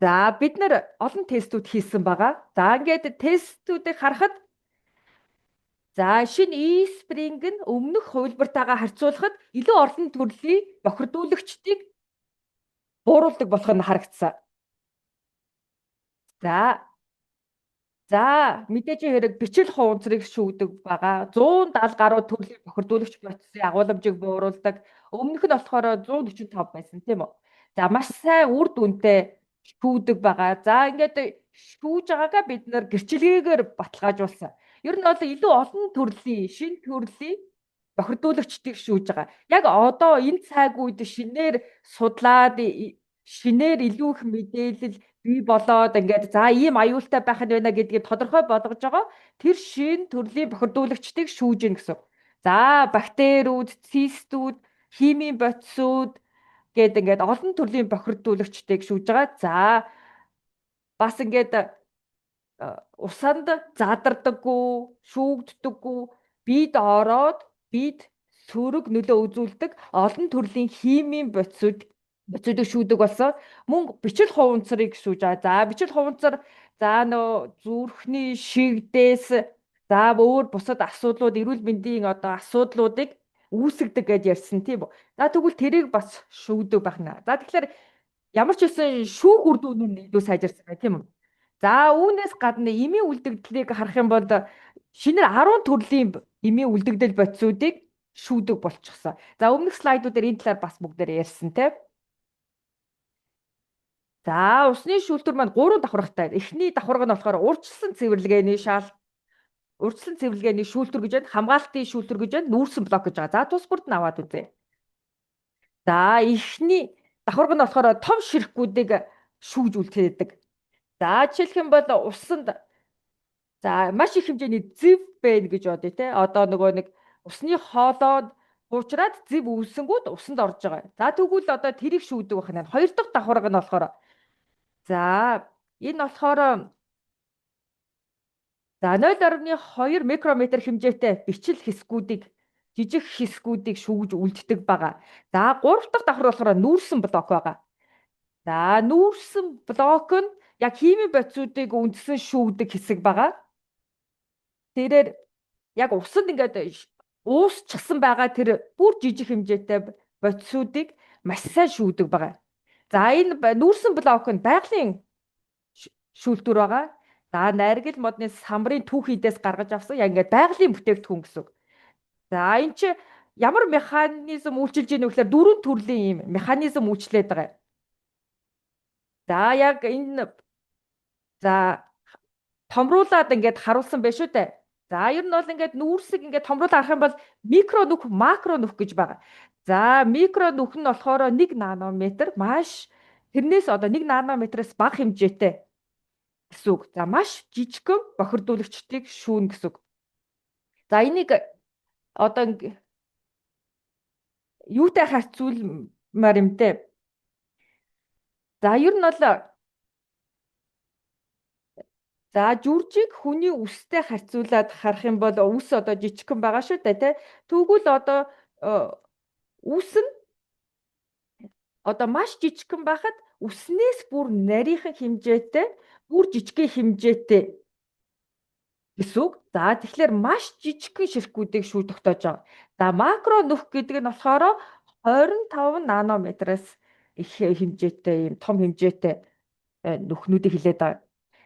S3: За бид нэр олон тестүүд хийсэн байгаа. За ингээд тестүүдийг харахад за шинэ E-Spring нь өмнөх хувилбартаагаа харьцуулахад илүү олон төрлийн бохирдуулагчдыг бууруулдаг болох нь харагдсан. За мэдээж хэрэг бичил хуунцрыг шүүдэг байгаа. 170 гаруй төрлийн бохирдуулагч процессын агуулмжийг бууруулдаг. Өмнөх нь болохоор 145 байсан тийм үү? За маш сайн үр дүнтэй шүүдэг байгаа. За ингээд шүүж байгаагаа бид нэр гэрчлэгээр баталгаажуулсан. Ер нь бол илүү олон төрлийн, шинэ төрлийн бохирдуулагчдыг шүүж байгаа. Яг одоо энэ цаг үед шинээр судлаад шинээр илүү их мэдээлэл бий болоод ингээд за ийм аюултай байх нь байна гэдгийг тодорхой болгож байгаа. Тэр шинэ төрлийн бохирдуулагчдыг шүүж гин гэсэн. За бактериуд, цистүүд, химийн бодисууд гээд ингээд олон төрлийн бохирдуулагчдыг шүүж байгаа. За бас ингээд усанд задардаггүй, шүүгддэггүй, бид ороод бид сөрөг нөлөө үзүүлдэг олон төрлийн химийн бодисуудыг шүүдэг болсон. Мөн бичил хуванцрыг шүүж байгаа. За бичил хуванцар за нөө зүрхний шигдээс за өөр бусад асуудлууд, эрүүл мэндийн одоо асуудлуудыг үүсгдэг гэж ярьсан тийм үү. За тэгвэл тэрийг бас шүүдэг байна. За тэгэхээр ямар ч үсэн шүүх үр дүн нь илүү сайжирсан байна тийм үү. За үүнээс гадна эмийн үлдэгдлийг харах юм бол шинээр 10 төрлийн эмийн үлдэгдэл бодисуудыг шүүдэг болчихсон. За өмнөх слайдуудаар энэ талаар бас бүгдээр ярьсан тийм. За усны шүүлтүр маань 3 давхаргатай. Эхний давхарга нь болохоор урьдчилсан цэвэрлэгээний шүүлтүр гэж байна. Хамгаалтын шүүлтүр гэж байна. Нүүрсэн блок гэж байгаа. За тус бүрд нь аваад үзье. За эхний давхарга нь болохоор том ширхгүүдийг шүүж үлдээдэг. За жишээлх юм бол усанд за маш их хэмжээний зэв байна гэж бодъё те. Одоо нөгөө нэг усны хоолойд хуучраад зэв үүсэнгүүд усанд орж байгаа. За тэгвэл одоо тэрийг шүүдэг байна. Хоёр дахь давхарга нь болохоор за энэ болохоор за 0.2 микрометр хэмжээтэй бичил хэсгүүдийг жижиг хэсгүүдийг шүүж үлддэг байгаа. За 3 дахь давхар болохоор нүүрсэн блок байгаа. За нүүрсэн блок нь яг химийн бодисуудыг үндсэн шүүгдэг хэсэг байгаа. Тэрээр яг усанд ингээд уусчихсан байгаа тэр бүр жижиг хэмжээтэй бодисуудыг маш сайн шүүдэг байгаа. За энэ нүүрсэн блок нь байгалийн шүүлтүр байгаа. За наргил модны самбарын түүхийдээс гаргаж авсан яг ингээд байгалийн бүтээгдэхүүн гэсэн. За энэ чи ямар механизм үйлчилж ийнө гэхээр 4 төрлийн юм механизм үйлчлээд байгаа. За яг энэ за томруулаад ингээд харуулсан байх шүү дээ. За ер нь бол ингээд нүүрсэг ингээд томруулаад харах юм бол микро нүх, макро нүх гэж байгаа. За микро нүх нь болохоор 1 нанометр маш тэрнээс одоо 1 нанометрээс бага хэмжээтэй гэсэн үг. За маш жижигхэн бохирдуулагчдыг шүүн гэсэн үг. За энийг одоо юутай харьцуулмаар юм те. За ер нь бол жүржиг хүний үстэй харьцуулаад харах юм бол үс одоо жижигхэн байгаа шүү дээ те. Тэгвэл одоо үс нь одоо маш жижигхэн байхад үснээс бүр нарийнхан хэмжээтэй, бүр жижигхэн хэмжээтэй гэсэн үг. За тэгэхээр маш жижигхэн ширхгүүдийг шүүх тогтоож байгаа. За макро нүх гэдэг нь болохоор 25 нанометраас их хэмжээтэй юм том хэмжээтэй нүхнүүдийг хилээд байгаа.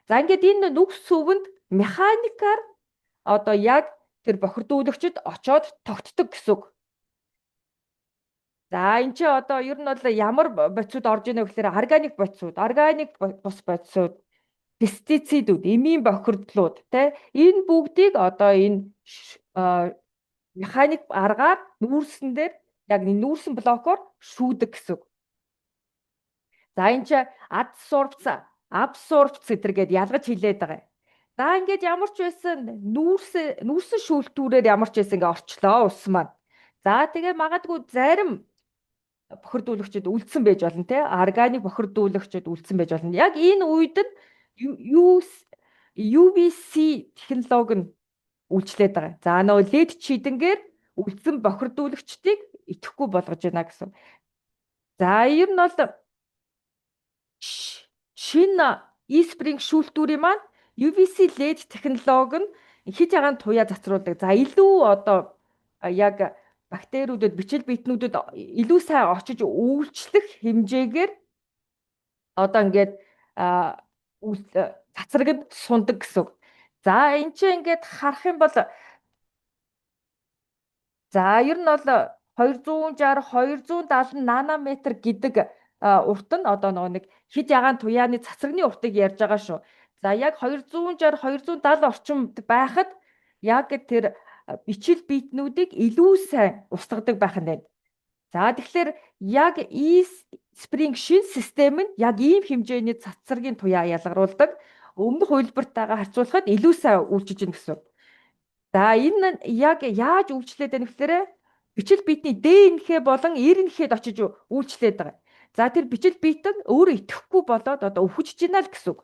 S3: За ингээд энэ нүх сүвэнд механикаар одоо яг тэр бохирдуулагчид очоод тогтдог гэсэн үг. За энэ чи одоо ер нь бол ямар бодисууд орж ийнэ гэхээр органик бодисууд, органик бус бодисууд, пестицидүүд, эмийн бохирдлууд те энэ бүгдийг одоо энэ механик аргаар нүүрсэн дээр яг нүүрсэн блокоор шүүдэг гэсэн. За энэ чи абсорбц гэдэргээд ялгаж хэлээд байгаа. За ингээд ямар ч байсан нүүрсэн шүүлтүүрээр ямар ч байсан ингээд орчлоо ус маань. За тэгээ магадгүй зарим бохирдуулагчид үлдсэн байж болно те органик бохирдуулагчид үлдсэн байж болно. Яг энэ үед нь UVC технологи нь үйлчлээд байгаа. За нөгөө LED чидэнгээр үлдсэн бохирдуулагчдыг идэхгүй болгож байна гэсэн. За ер нь бол шинэ e-spring шүүлтүүрийн маань UVC LED технологи нь хит ягаан туяа цацруулдаг. За илүү одоо яг бактериудад бичил биетнүүдэд илүү сайн очиж үйлчлэх хэмжээгээр одоо ингээд цацрагд сундаг гэсэн. За энэ чинь ингээд харах юм бол за ер нь бол 260 270 нанометр гэдэг урт нь одоо нэг хит ягаан туяаны цацрагны уртыг ярьж байгаа шүү. За яг 260 270 орчимд байхад яг тэр бичил биетнүүдийг илүү сайн устгадаг байх нь байна. За тэгэхээр яг e-spring шин систем нь яг ийм хэмжээний цацрагийн туяа ялгаруулдаг. Өмнөх хувилбартайгаа харьцуулахад илүү сайн үйлчилж ийн гэсэн. За энэ нь яг яаж үйлчлээд байна гэхээр бичил биетний ДНХ болон РНХ-д очиж үйлчлээд байгаа. За тэр бичил биетэн өөрөө итгэхгүй болоод одоо өвхөж гинэ л гэсэн.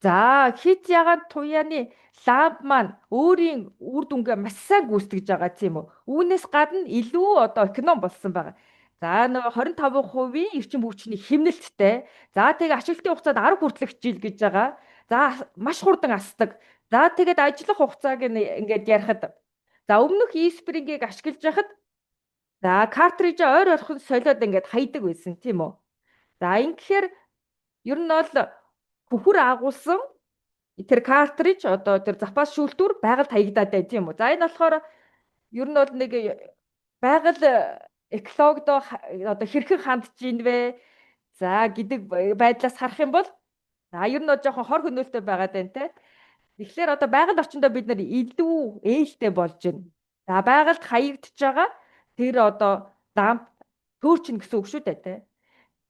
S3: За хит ягаан туяаны ламп маань өөрийн үр дүнгээ маш сайн гүйцэтгэж байгаа тийм үү. Үүнээс гадна илүү одоо эконом болсон байгаа. За нөгөө 25% эрчим хүчний хэмнэлттэй. За тэгээ ашиглалтын хугацаанд 10 хүртэлх жил гэж байгаа. За маш хурдан асдаг. За тэгээд ажиллах хугацааг ингээд ярихад за өмнөх e-spring-ийг ашиглаж байхад за картрижа ойр орхон солиод ингээд хайдаг байсан тийм үү. За ингэхээр ер нь бол бүхүр агуулсан тэр картриж одоо тэр запас шүүлтүүр байгальд хаягдаад байна тийм үү. За энэ болохоор ер нь бол нэг байгаль экологидо одоо хэрхэн хандж ийн вэ? За гэдэг байдлаас харах юм бол за ер нь жоохон хор хөнөөлтөй байгаад байна те. Тэгэхээр одоо байгаль орчиндөө бид нар илүү ээлтэй болж байна. За байгальд хаягдж байгаа тэр одоо дамп төөрчин гэсэн үг шүү дээ те.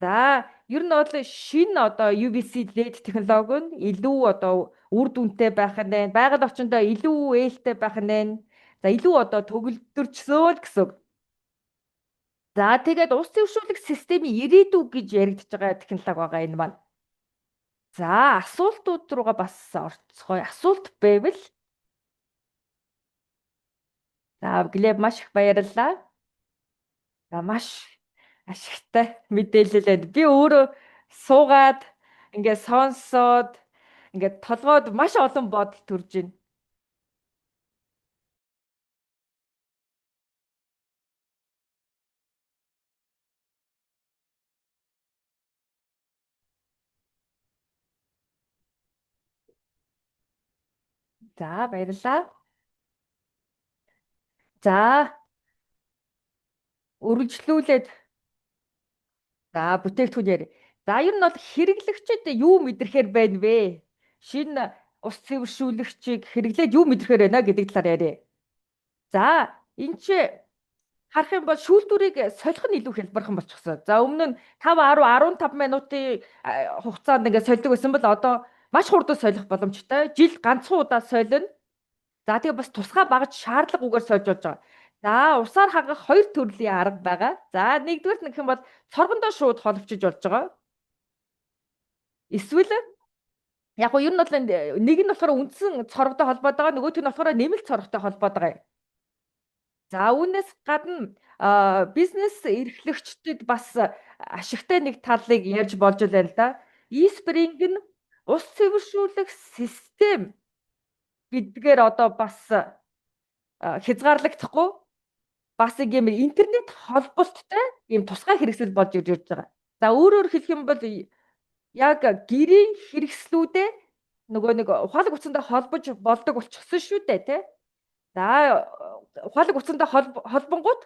S3: За ер нь бол шинэ одоо UVC LED технологи нь илүү одоо үр дүнтэй байх нь байна. Байгаль орчиндөө илүү ээлтэй байх нь байна. За илүү одоо төгөлдрчсөн гэсэн үг. За тэгээд ус зөвшөөрлөх системийн ирээдүй гэж яригдж байгаа технологи байгаа энэ маань. За асуултууд руугаа бас орцгоё. Асуулт байвал за Глеб маш их баярлалаа. За маш ашигтай мэдээлэл байна. Би өөрөө суугаад ингээд сонсоод ингээд толгойд маш олон бодол төрж байна. За баярлалаа. За үргэлжлүүлээд за бүтээгдэхүүн яри. За ер нь бол хэрэглэгчид юу мэдрэхээр байна вэ? Шинэ ус цэвэршүүлэгчийг хэрэглээд юу мэдрэхээр байна гэдэг талаар яриа. За энэ чи харах юм бол шүүлтүүрийг солих нь илүү хялбархан болчихсон. За өмнө нь 5 10 15 минутын хугацаанд ингээд сольдог байсан бол одоо маш хурдан солих боломжтой. Жил ганцхан удаа солино. За тэгээ бас тусгай багж шаардлагагүйгээр сольж болж байгаа. За усаар хангах хоёр төрлийн арга байгаа. За нэгдүгээр нь гэх юм бол цоргондоо шууд холбочиж болж байгаа. Эсвэл яг гоо ер нь бол нэг нь болохоор үндсэн цорготой холбоод байгаа, нөгөөх нь болохоор нэмэлт цорготой холбоод байгаа. За үүнээс гадна бизнес эрхлэгчдэд бас ашигтай нэг талыг ярьж болж байна л да. E-Spring нь ус цэвэршүүлэх систем гэдгээр одоо бас хязгаарлагдахгүй бас ийм интернет холболттой ийм тусгай хэрэгсэл болж ирж байгаа. За өөрөөр хэлэх юм бол яг гэрийн хэрэгслүүдээ нөгөө нэг ухаалаг утсантай холбож болдог болчихсон шүү дээ, тий. За ухаалаг утсантай холбонгууд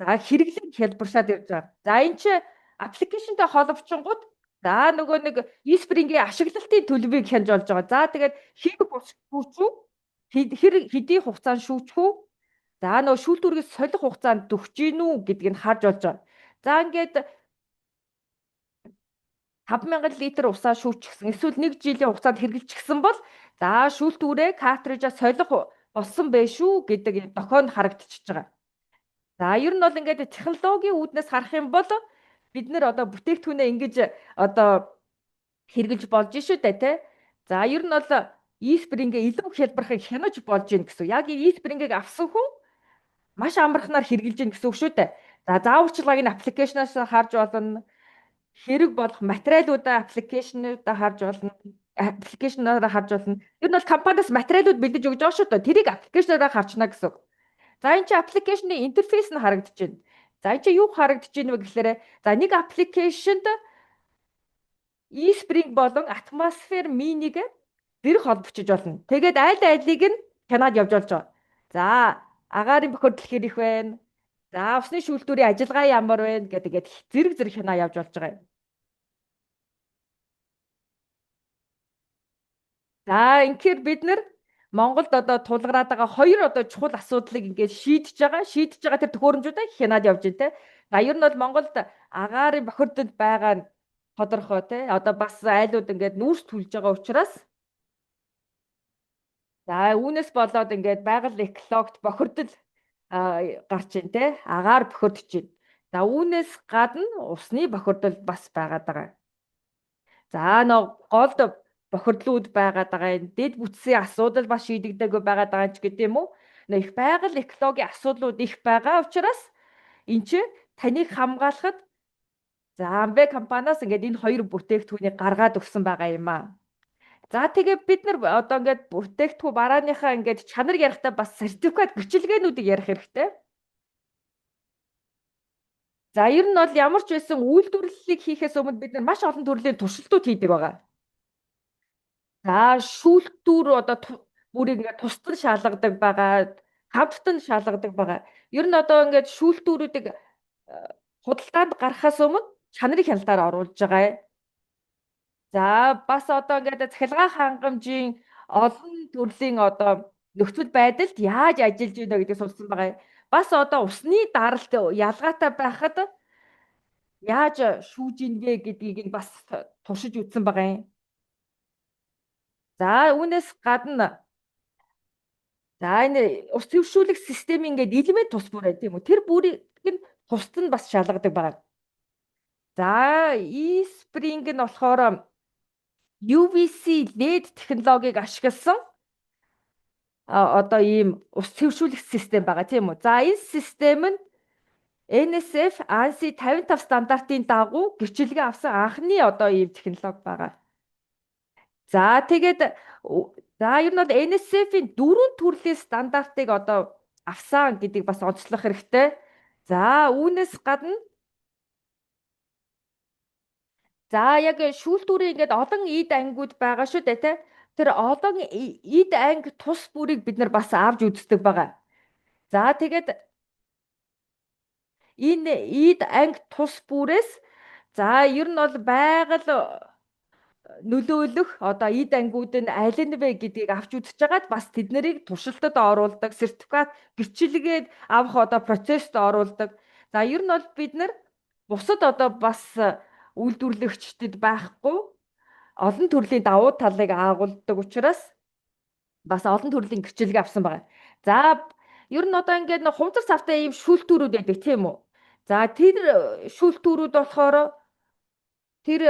S3: за хэрэглэн хялбаршаад ирж байгаа. За энэ чи аппликейшнтэй холбочингууд за нөгөө нэг E-Spring-ийн ашиглалтын төлбөрийг хянж болж байгаа. За тэгээд хэрэг шүүчүү хэдийн хугацаанд шүүчхүү. За нөгөө шүүлтүүргээс солих хугацаанд төгч гинүү гэдгийг харж болж байгаа. За ингээд 5,000 литр усаа шүүчихсэн эсвэл 1 жилийн хугацаанд хэрэгжилчихсэн бол за шүүлтүүрээ картриджаа солих болсон байх шүү гэдэг дохойд харагдчихж байгаа. За ер нь бол ингээд технологийн үүднээс харах юм бол бид нэр одоо бүтээгдэхүүнээ ингэж одоо хэрэгжилж болж шүү дээ, тий. За ер нь бол E-Spring-гээ илүү хялбархыг хянаж болж гин гэсэн. Яг E-Spring-ыг авсан хүн маш амархнаар хэрэгжилж гин гэсэн үг шүү дээ. За зааварчилгааг энэ аппликейшнаас харж болно. Хэрэг болох материалуудаа аппликейшнуудаа харж болно. Аппликейшнаараа харж болно. Ер нь бол компаниас материалууд бэлдэж өгж байгаа шүү дээ. Тэрийг аппликейшнаараа харчна гэсэн. За энэ чи аппликейшны интерфейс нь харагдаж байна. За энэ чи юу харагдаж байна вэ гэхээр за нэг аппликейшнд E-Spring болон Atmosphere Mini-г зэрэг холбочиж болно. Тэгээд аль алийг нь хянаад явж болж байгаа. За агаарын бохирдол хэрэг байна. За усны шүүлтүүрийн ажиллагаа ямар байна гэдэг зэрэг хянаа явж болж байгаа юм. За инхээр бид нар Монголд одоо тулгараад байгаа хоёр одоо чухал асуудлыг ингээд шийдэж байгаа тэр төхөөрөмжүүдээ хянаад явж байна те. За ер нь бол Монголд агаарын бохирдол байгаа нь тодорхой те. Одоо бас айлууд ингээд нүүрс түлж байгаа учраас за үүнээс болоод ингээд байгаль экологт бохирдол гарч ийн те. Агаар бохирдож байна. За үүнээс гадна усны бохирдол бас байгаад байгаа. За нэг гол бохирдлууд байгаад байгаа энэ дэд бүтцийн асуудал бас шийдэгдээгүй байгаад байгаа ч гэдэг юм уу. Их байгаль экологийн асуудлууд их байгаа учраас энэ чи таныг хамгаалахад за Amway компаниас ингээд энэ хоёр бүтээгдэхүүнийг гаргаад өгсөн байгаа юм аа. За тэгээ бид нар одоо ингээд бүтээгдэхүүн барааныхаа ингээд чанар ярихдаа бас сертификат бичлэгээнүүдийг ярих хэрэгтэй. За ер нь бол ямар ч байсан үйлдвэрлэлийг хийхээс өмнө бид нар маш олон төрлийн туршилтууд хийдэг байгаа. За шүүлтүүр одоо бүрийг ингээд тусдан шалгадаг байгаа, хамттан шалгадаг байгаа. Ер нь одоо ингээд шүүлтүүрүүдийг худалдаанд гарахаас өмнө чанарын хяналтаар оруулж байгаа. За бас одоо ингээд цахилгаан хангамжийн олон төрлийн одоо нөхцөл байдалд яаж ажиллаж байна гэдгийг судалсан байгаа. Бас одоо усны даралт ялгаатай байхад яаж шүүж ийнэ гэдгийг бас туршиж үзсэн байгаа юм. За үүнээс гадна за энэ ус цэвэршүүлэх систем ингээд элемент тус бүр байх тийм үү. Тэр бүрийг нь тусад нь бас шалгадаг байгаа. За E-Spring нь болохоор UVC LED технологиг ашигласан одоо ийм ус цэвэршүүлэх систем байгаа тийм үү. За энэ систем нь NSF ANSI 55 стандартын дагуу гэрчилгээ авсан анхны одоо ийм технологи байгаа. За тэгээд за ер нь бол NSF-ийн 4 төрлийн стандартыг одоо авсан гэдгийг бас онцлох хэрэгтэй. За үүнээс гадна за яг шүүлтүүрийн ингээд олон эд ангиуд байгаа шүү дээ те. Тэр олон эд анги тус бүрийг бид нар бас авч үздэг байгаа. За тэгээд энэ эд анги тус бүрээс за ер нь бол байгаль нөлөөлөх одоо эд ангиуд нь аль нь вэ гэдгийг авч үзэж байгаад бас тэднийг туршилтад оруулдаг, сертификат гэрчилгээд авах одоо процессд оруулдаг. За ер нь бол бид нар бусад одоо бас үйлдвэрлэгчдэд байхгүй олон төрлийн давуу талыг агуулдаг учраас бас олон төрлийн гэрчилгээ авсан байгаа. За ер нь одоо ингээд нэг хувцас савтай ийм шүүлтүүрүүд байдаг тийм үү? За тэр шүүлтүүрүүд болохоор тэр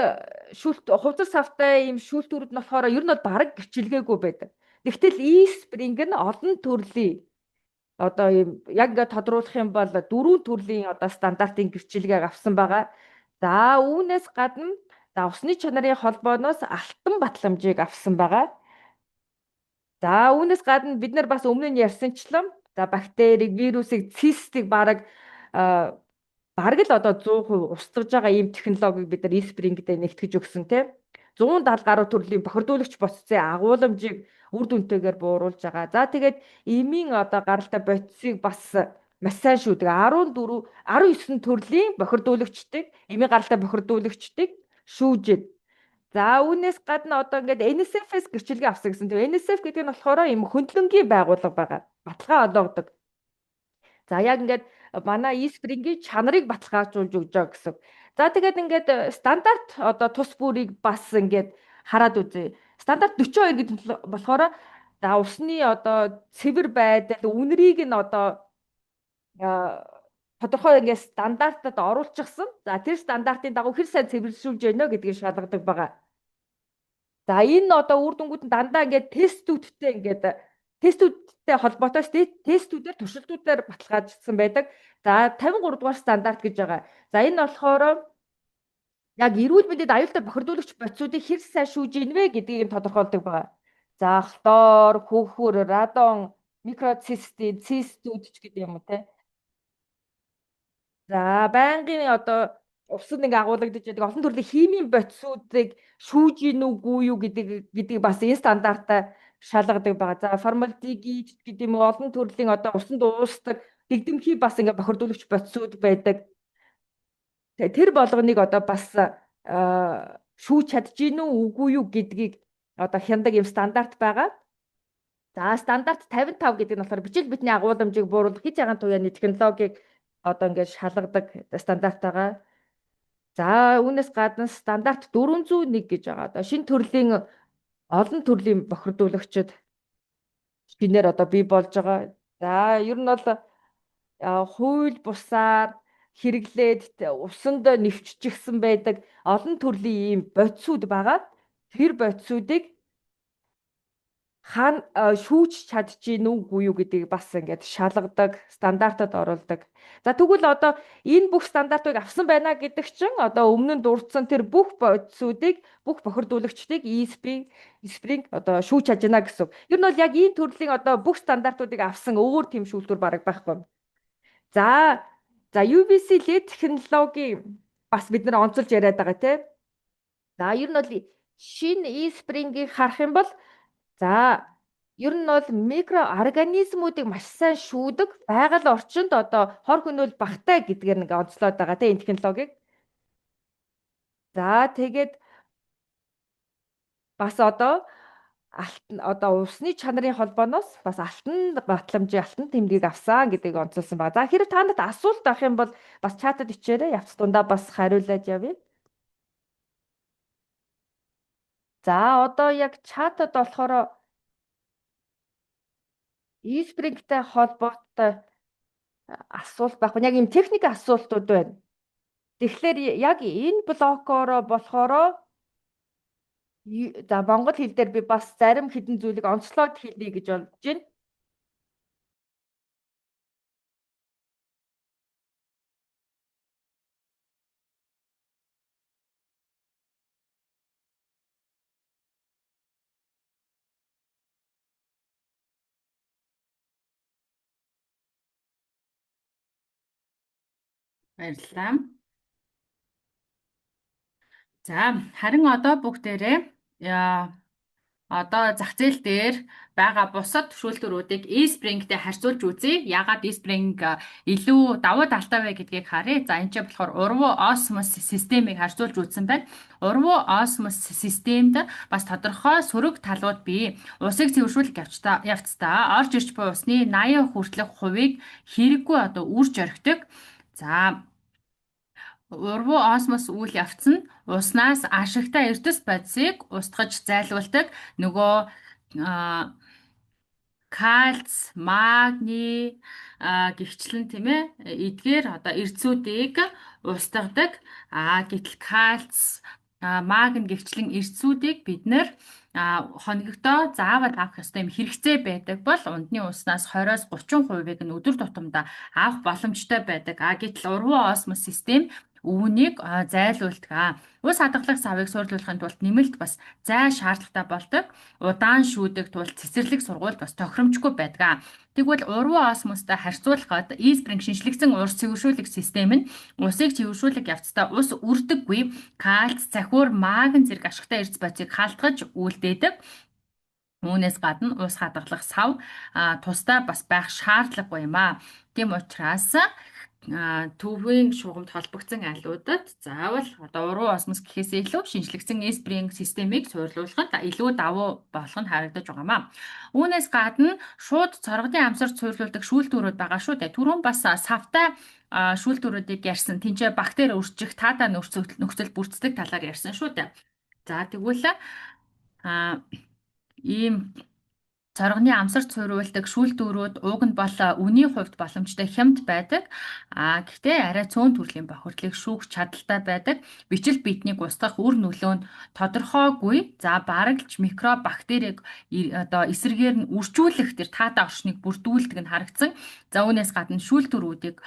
S3: хувцас савтай ийм шүүлтүүрүүд нь болохоор ер нь бол бараг гэрчилгээгүй байдаг. Тэгтэл e-spring нь олон төрлийн одоо ийм яг ингээд тодруулах юм бол дөрвөн төрлийн одоо стандартын гэрчилгээг авсан байгаа. За үүнээс гадна за усны чанарын холбооноос алтан батламжийг авсан байгаа. За үүнээс гадна бид нар бас өмнө нь ярьсанчлан за бактерийг, вирусыг, цистийг бараг л одоо 100% устгаж байгаа ийм технологиг бид нар e-spring-д нэгтгэж өгсөн тийм 170 гаруй төрлийн бохирдуулагч бодисын агуулмжийг үр дүнтэйгээр бууруулж байгаа. За тэгээд эмийн одоо гаралтай бодисыг бас маш сайн шүүдэг 14 19 төрлийн бохирдуулагчдыг эмийн гаралтай бохирдуулагчдыг шүүжээд. За үүнээс гадна одоо ингээд NSF-с гэрчилгээ авсан гэсэн. Тэгээ NSF гэдэг нь болохоор ийм хөндлөнгийн байгууллага байгаа. Баталгаа олгодог. За яг ингээд манай e-spring-ийн чанарыг баталгаажуулж өгж байгаа гэсэн. За тэгээд ингээд стандарт одоо тус бүрийг бас ингээд хараад үзье. Стандарт 42 гэдэг нь болохоор за усны одоо цэвэр байдал, үнэрийг нь одоо тодорхой ингээд стандартад оруулчихсан. За тэр стандартын дагуу хэр сайн цэвэрлжүүлж байна гэдгийг шалгадаг байгаа. За энэ одоо үр дүнгууд нь дандаа ингээд тестүүдтэй холбоотой тестүүдээр туршилтуудаар баталгаажсан байдаг. За 53 дугаар стандарт гэж байгаа. За энэ болохоор яг эрүүл мэндэд аюултай бохирдуулагч бодисуудыг хэр сайн шүүж ийн вэ гэдгийг тодорхойлдог байгаа. За хлор, хөхөр, радон, микроцистин, цистүүд ч гэдэг юм уу те. За байнгын одоо усад ингээ агуулгадж байдаг олон төрлийн химийн бодисуудыг шүүж ийн үгүй юу гэдэг бас энэ стандартаа шалгадаг байгаа. За формальдегид гэдэг юм уу олон төрлийн одоо усанд уусдаг дэгдэмхий бас ингээ бохирдуулагч бодисууд байдаг. Тэр болгоныг одоо бас шүүж чадж гин үгүй юу гэдгийг одоо хяндаг юм стандарт байгаа. За стандарт 55 гэдэг нь болохоор бичил битний агуулмжийг бууруулах хийж байгаа туяаны технологиг одоо ингээд шалгадаг стандарт байгаа. За үүнээс гадна стандарт 401 гэж байгаа. Одоо шинэ төрлийн олон төрлийн бохирдуулагчид шинээр одоо бий болж байгаа. За ер нь бол хууль бусаар хэрэглээд усанд нэвччихсэн байдаг олон төрлийн ийм бодисууд байгаа. Тэр бодисуудыг хаана шүүж чадчих нүггүй юу гэдгийг бас ингээд шалгадаг, стандартад оруулдаг. За тэгвэл одоо энэ бүх стандартыг авсан байна гэдэг чинь одоо өмнө нь дурдсан тэр бүх бодисуудыг, бүх бохирдуулагчдыг e-spring одоо шүүж чадж байна гэсэн. Ер нь бол яг энэ төрлийн одоо бүх стандартуудыг авсан өөр тийм шүүлтүүр бараг байхгүй. За UVC LED технологи бас бид нар онцолж яриад байгаа тийм. За ер нь бол шинэ e-spring-ийг харах юм бол за ер нь бол микроорганизмуудыг маш сайн шүүдэг байгаль орчинд одоо хор хөнөөл багтай гэдгээр нэг онцлоод байгаа тийм энэ технологиг. За тэгээд бас одоо усны чанарын холбооноос бас алтан батламжийн алтан тэмдгийг авсан гэдгийг онцолсон байна. За хэрэг та нарт асуулт авах юм бол бас чатад ичээрэй. Явц дундаа бас хариулаад явъя. За одоо яг чатад болохоор e-spring-тэй холбоотой асуулт байхгүй. Яг юм техник асуултууд байна. Тэгэхээр яг энэ блокоороо болохоор за монгол хэл дээр би бас зарим хэдэн зүйлийг онцлоод хэлье гэж бодож байна.
S2: Баярлалаа. За харин одоо бүгдээрээ одоо зах зээл дээр байгаа бусад шүүлтүүрүүдийг e-spring-тэй харьцуулж үзье. Яагаад e-spring илүү давуу талтай вэ гэдгийг харъя. За энэ ч болохоор урвуу осмос системийг харьцуулж үзсэн байна. Урвуу осмос системд бас тодорхой сөрөг талууд бий. Усыг цэвэршүүлэх явцдаа орж ирж буй усны 80% хүртэлх хувийг хэрэггүй одоо үрж орхидог. За урвуу осмос үйл явц нь уснаас ашигтай эрдэс бодисыг устгаж зайлуулдаг. Нөгөө кальц, магний гихчлэн тийм ээ эдгээр одоо эрдсүүдийг устгадаг. Гэтэл кальц, магний гихчлэн эрдсүүдийг бид нэр хоногдоо заавал авах ёстой юм хэрэгцээ байдаг бол ундны уснаас 20-30%-ийг нь өдөр тутамдаа авах боломжтой байдаг. Гэтэл ургуу осмос систем үүнийг зайлуулдаг. Ус хадгалах савыг суйрлуулахын тулд нэмэлт бас зай шаардлагатай болдог. Удаан шүүдэг тул цэцэрлэг сургууль бас тохиромжгүй байдаг. Тэгвэл ургуу осмостой харьцуулахад E-Spring шинжлэгдсэн урс цэвэршүүлэх систем нь усыг цэвэршүүлэх явцдаа ус үрдэггүй кальц, цахиур, магний зэрэг ашигтай эрдэс бодисыг халтгаж үлдээдэг. Үүнээс гадна ус хадгалах сав тусдаа бас байх шаардлагагүй юм аа. Тийм учраас төвийн шугамд холбогдсон айлуудад заавал одоо уруу осмос гэхээсээ илүү шинжлэгдсэн E-Spring системийг суйрлуулахад илүү давуу болох нь харагдаж байгаа маа. Үүнээс гадна шууд цоргодын амсарт суйрлуулдаг шүүлтүүрүүд байгаа шүү дээ. Түрүүн бас савтай шүүлтүүрүүдийг ярьсан. Тинчээ бактери өрчих, таада нөхцөл бүрддэг талаар ярьсан шүү дээ. За тэгвэл ийм цоргоны амсарт суйруулдаг шүүлтүүрүүд уг нь бол үний хувьд боломжтой хямд байдаг. Гэхдээ арай цөөн төрлийн бохирдлыг шүүх чадaltaй байдаг. Бичил биетнийг устгах үр нөлөө нь тодорхойгүй. За барагч микроб бактерийг одоо эсрэгээр нь үржүүлэх тэр таада орчныг бүрдүүлдэг нь харагдсан. За үүнээс гадна шүүлтүүрүүдийг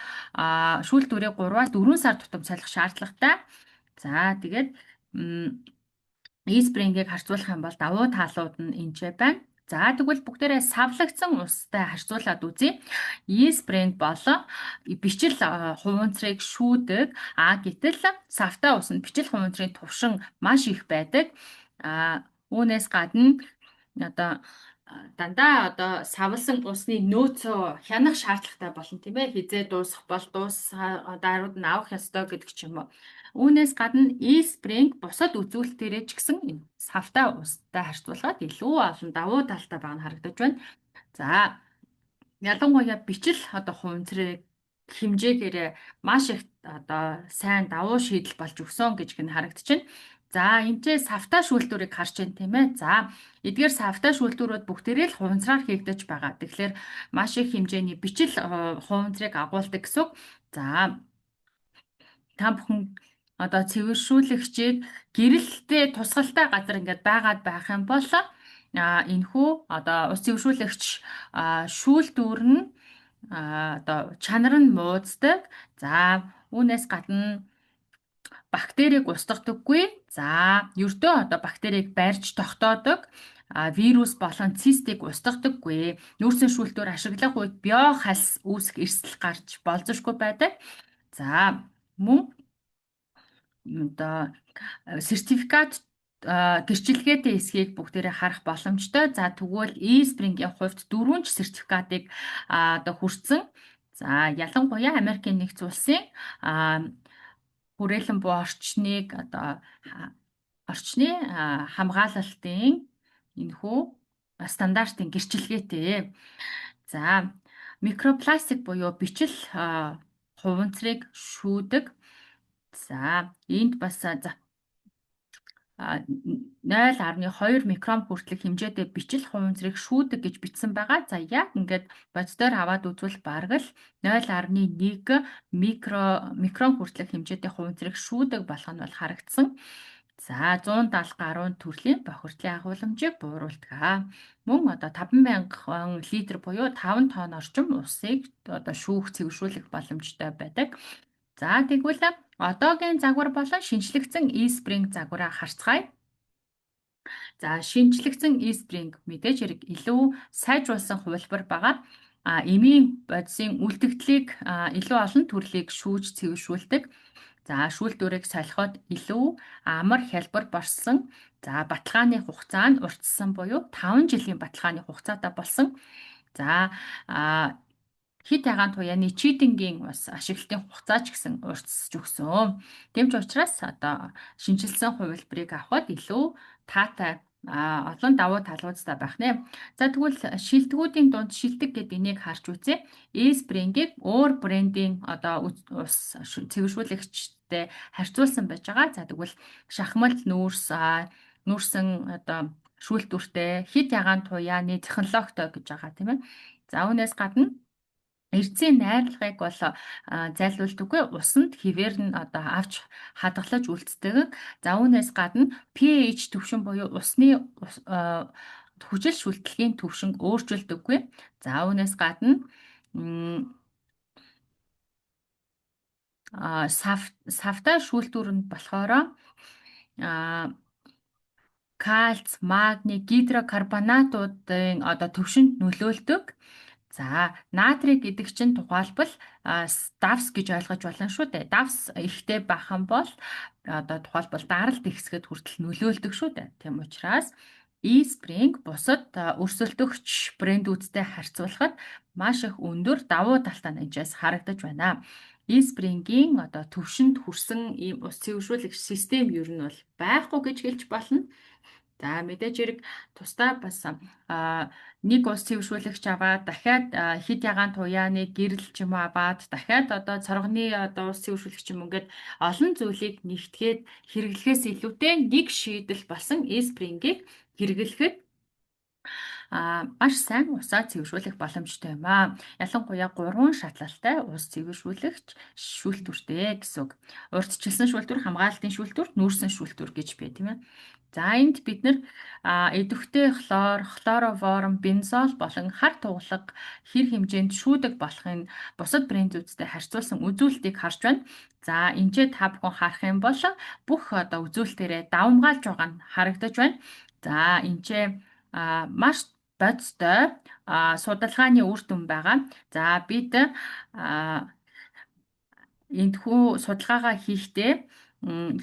S2: шүүлтүүрийг 3-4 сар тутам солих шаардлагатай. За тэгээд E-Spring-ийг харьцуулах юм бол давуу талууд нь энэ байна. За тэгвэл бүгдээрээ савлагдсан устай харьцуулаад үзье. E-Spring бол бичил хуванцрыг шүүдэг. Гэтэл савтай ус нь бичил хуванцрын тувшин маш их байдаг. Үүнээс гадна одоо дандаа одоо савлсан усны нөөцөө хянах шаардлагатай болно тийм ээ. Хизээ дуусах бол дарууд нь авах ёстой гэдэг ч юм уу. Үүнээс гадна E-Spring бусад үзүүлэлтээрээ ч гэсэн энэ савтай устай харьцуулахад илүү олон давуу талтай байгаа нь харагдаж байна. За ялангуяа бичил одоо хуванцрыг хэмжээгээрээ маш их одоо сайн давуу шийдэл болж өгсөн гэж харагдаж байна. За энэчээ савтай шүүлтүүрийг харж байна тийм ээ. За эдгээр савтай шүүлтүүрүүд бүгдээрээ л хуванцраар хийгдэж байгаа. Тэгэхээр маш их хэмжээний бичил хуванцрыг агуулдаг гэсэн. За та бүхэн одоо цэвэршүүлэгчийг гэрэлтэй тусгалтай газар ингээд байгаад байх юм бол энэхүү одоо ус цэвэршүүлэгч шүүлтүүр нь одоо чанар нь мууддаг. За үүнээс гадна бактерийг устгадаггүй. За ердөө одоо бактерийг барьж тогтоодог. Вирус болон цистийг устгадаггүй. Нүүрсэн шүүлтүүр ашиглах үед биохальс үүсэх эрсдэл гарч болзошгүй байдаг. За мөн одоо сертификат гэрчилгээтэй эсхийг бүгдээрээ харах боломжтой. За тэгвэл E-Spring-ийн хувьд 4 сертификатыг одоо хүртсэн. За ялангуяа Америкийн нэгдсэн улсын хүрээлэн буй орчныг одоо орчны хамгаалалтын энэхүү стандартын гэрчилгээтэй. За микропластик буюу бичил хуванцрыг шүүдэг. За энд бас 0.2 микрон хүртэлх хэмжээтэй бичил хуванцрыг шүүдэг гэж бичсэн байгаа. За яг ингээд бодисоор аваад үзвэл бараг л 0.1 микрон хүртэлх хэмжээтэй хуванцрыг шүүдэг болох нь бол харагдсан. За 170 гаруй төрлийн бохирдлын агуулмжийг бууруулдаг. Мөн одоо 50000 литр буюу 5 тонн орчим усыг одоо шүүх цэвэршүүлэх боломжтой байдаг. За тэгвэл одоогийн загвар болон шинжлэгдсэн E-Spring загвараа харцгаая. За шинжлэгдсэн E-Spring мэдээж хэрэг илүү сайжруулсан хувилбар байгаа. Эмийн бодисын үлдэгдлийг илүү олон төрлийг шүүж цэвэршүүлдэг. За шүүлтүүрийг солиход илүү амар хялбар борсон. За баталгааны хугацаа нь уртсан буюу 5 жилийн баталгааны хугацаатай болсон. За хит ягаан туяаны читингийн бас ашиглалтын хугацаа ч гэсэн уртсаж өгсөн. Тэмч учраас одоо шинжилсэн хувилбарыг авахд илүү таатай олон давуу талуудтай байх нэ. За тэгвэл шилдэгүүдийн дунд шилдэг гэдэг энийг харж үзье. E-Spring-ийг өөр брендийн одоо ус цэвэршүүлэгчтэй харьцуулсан байж байгаа. За тэгвэл шахмал нүүрсэн одоо шүүлтүүртэй, хит ягаан туяаны технологитой гэж байгаа тийм ээ. За үүнээс гадна эрдсийн найрлагыг бол зайлуулдаггүй, усанд хэвээр нь одоо авч хадгалж үлддэг. За үүнээс гадна pH түвшин буюу усны хүчил шүлтлэгийн түвшин өөрчлөлдөггүй. За үүнээс гадна савтай шүүлтүүрэнд болохоор кальц, магний, гидрокарбонатуудын одоо төвшөнд нөлөөлдөг. За натрий гэдэг чинь тухайлбал DAFS гэж ойлгож болно шүү дээ. DAFS ихтэй байх юм бол одоо тухайлбал даралт ихсгэд хүртэл нөлөөлдөг шүү дээ. Тийм учраас eSpring бусад өрсөлдөгч брэндүүдтэй харьцуулахад маш их өндөр давуу талтай нэмжээс харагдаж байна. eSpring-ийн одоо төвшөнд хүрсэн ийм ус цэвэршүүлэгч систем ер нь бол байхгүй гэж хэлж болно. За мэдээж хэрэг тусдаа бас нэг ус цэвэршүүлэгч аваад дахиад хид ягаан туяаны гэрэл ч юм уу аваад дахиад одоо цоргоны одоо ус цэвэршүүлэгч юм ингээд олон зүйлийг нэгтгээд хэрэглэхээс илүүтэй нэг шийдэл болсон eSpring-ийг хэрэглэхэд маш сайн усаа цэвэршүүлэх боломжтой юм аа. Ялангуяа 3 шатлалтай ус цэвэршүүлэгч шүүлтүртэй гэсэн үг. Урьдчилсан шүүлтүр, хамгаалалтын шүүлтүр, нүүрсэн шүүлтүр гэж бай тийм ээ. За энд бид нэр идэвхтэй хлор, хлороформ, бензол болон хар тугалаг хэр хэмжээнд шүүдэг болохын бусад брэндүүдтэй харьцуулсан үзүүлэлтийг харж байна. За энэчээ та бүхэн харах юм бол бүх одоо үзүүлэлтээрээ давмгаалж байгаа нь харагдаж байна. За энэчээ маш бодистой судалгааны үр дүн байгаа. За бид энэхүү судалгаагаа хийхдээ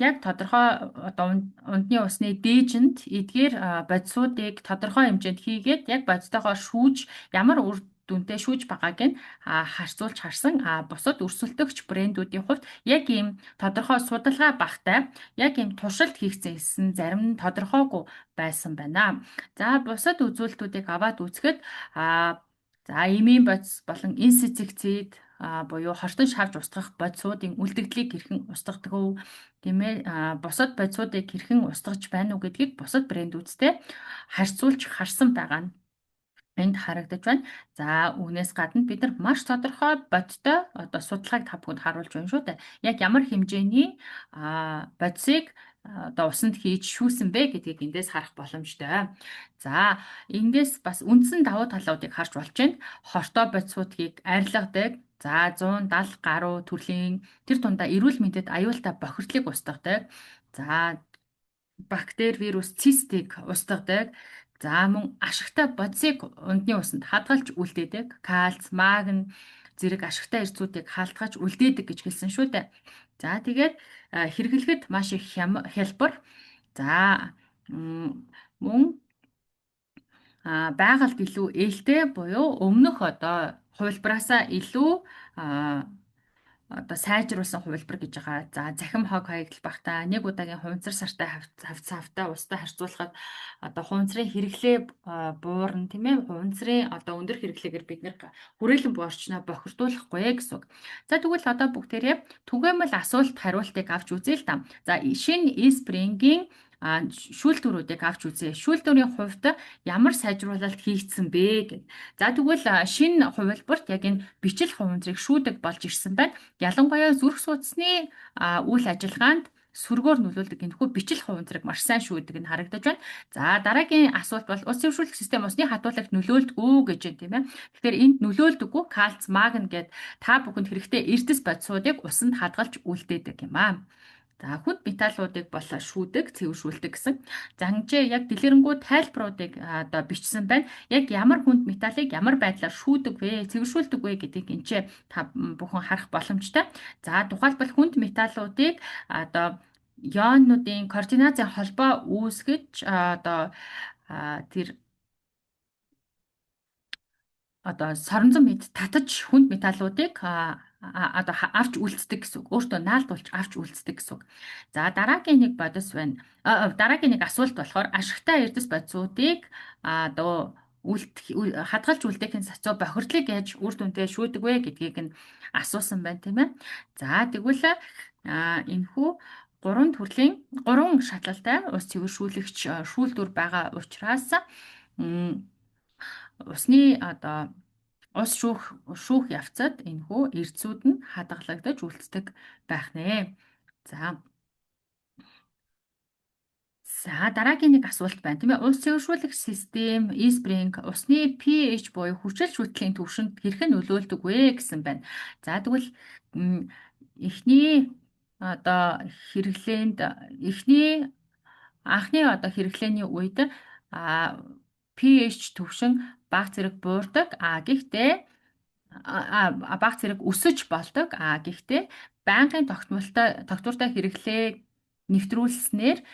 S2: яг тодорхой одоо ундны усны дээжинд эдгээр бодисуудыг тодорхой хэмжээнд хийгээд яг бодистойгоор шүүж ямар үр дүнтэй шүүж байгааг нь харьцуулж харсан. Бусад өрсөлдөгч брэндүүдийн хувьд яг ийм тодорхой судалгаа багтай яг ийм туршилт хийгдсэн зарим нь тодорхойгүй байсан байна. За бусад үзүүлэлтүүдийг аваад үзэхэд за эмийн бодис болон инсектицид буюу хортон шавж устгах бодисуудын үлдэгдлийг хэрхэн устгадаг вэ? Тийм ээ бусад бодисуудыг хэрхэн устгаж байна уу гэдгийг бусад брэндүүдтэй харьцуулж харсан байгаа нь энд харагдаж байна. За үүнээс гадна бид нар маш тодорхой бодтой одоо судалгааг та бүхэнд харуулж байна шүү дээ. Яг ямар хэмжээний бодисыг одоо усанд хийж шүүсэн бэ гэдгийг эндээс харах боломжтой. За эндээс бас үндсэн давуу талуудыг харж болж байна. Хортой бодисуудыг арилгадаг. За 170 гаруй төрлийн тэр дундаа эрүүл мэндэд аюултай бохирдлыг устгадаг. За бактери, вирус, цистийг устгадаг. За мөн ашигтай бодисыг ундны усанд хадгалж үлдээдэг. Кальц, магний зэрэг ашигтай эрсүүдийг халтгаж үлдээдэг гэж хэлсэн шүү дээ. За тэгээд хэрэглэхэд маш их хялбар. За мөн байгальд илүү ээлтэй буюу өмнөх одоо хувилбараасаа илүү одоо сайжруулсан хувилбар гэж байгаа. За захим хог хаягдал багтаа нэг удаагийн хуванцар сартай хавцаавтай устай харьцуулахад одоо хуванцрын хэрэглээ буурна тийм ээ. Хуванцрын одоо өндөр хэрэглээгээр бид нэр хүрээлэн буй орчноо бохирдуулахгүй гэсэн үг. За тэгвэл одоо бүгдээрээ түгээмэл асуулт хариултыг авч үзье л та. За шинэ eSpring-ийн шүүлтүүрүүдийг авч үзье. Шүүлтүүрийн хувьд ямар сайжруулалт хийгдсэн бэ гэв. За тэгвэл шинэ хувилбарт яг энэ бичил хуванцрыг шүүдэг болж ирсэн байна. Ялангуяа зүрх судасны үйл ажиллагаанд сүргөөр нөлөөлдөг энэхүү бичил хуванцрыг маш сайн шүүдэг нь харагдаж байна. За дараагийн асуулт бол ус цэвэршүүлэх систем усны хадуулагт нөлөөлдөг гэж байна тийм ээ. Тэгэхээр энд нөлөөлдөггүй кальц, магний гэд та бүхэнд хэрэгтэй эрдэс бодисуудыг усанд хадгалж үлдээдэг юм аа. За хүнд металлуудыг бол шүүдэг, цэвэршүүлдэг гэсэн. За хэмжээ яг дэлгэрэнгүй тайлбаруудыг одоо бичсэн байна. Яг ямар хүнд металлыг ямар байдлаар шүүдэг вэ, цэвэршүүлдэг вэ гэдгийг энэ та бүхэн харах боломжтой. За тухайлбал хүнд металлуудыг одоо ионуудын координацийн холбоо үүсгэж одоо тэр одоо соронзон мэд татаж хүнд металлуудыг одоо авч үлддэг гэсэн үг. Өөртөө наалдуулж авч үлддэг гэсэн үг. За дараагийн нэг бодис байна. Дараагийн нэг асуулт болохоор ашигтай эрдэс бодисуудыг одоо хадгалж үлдээх сацуу бохирдлыг яаж үр дүнтэй шүүдэг вэ гэдгийг нь асуусан байна тийм ээ. За тэгвэл энэхүү гурван шатлалтай ус цэвэршүүлэгч шүүлтүр байгаа учраас усны одоо ус шүүх явцад энэхүү эрдсүүд нь хадгалагдаж үлддэг байх нэ. За дараагийн нэг асуулт байна тийм ээ. Ус цэвэршүүлэх систем E-Spring усны pH буюу хүчил шүтлийн түвшинд хэрхэн нөлөөлдөг вэ гэсэн байна. За тэгвэл эхний одоо анхны одоо хэрэглээний үед pH түвшин бага зэрэг буурдаг. Гэхдээ бага зэрэг өсөж болдог. Гэхдээ байнгын тогтвортой хэрэглээ нэвтрүүлснээр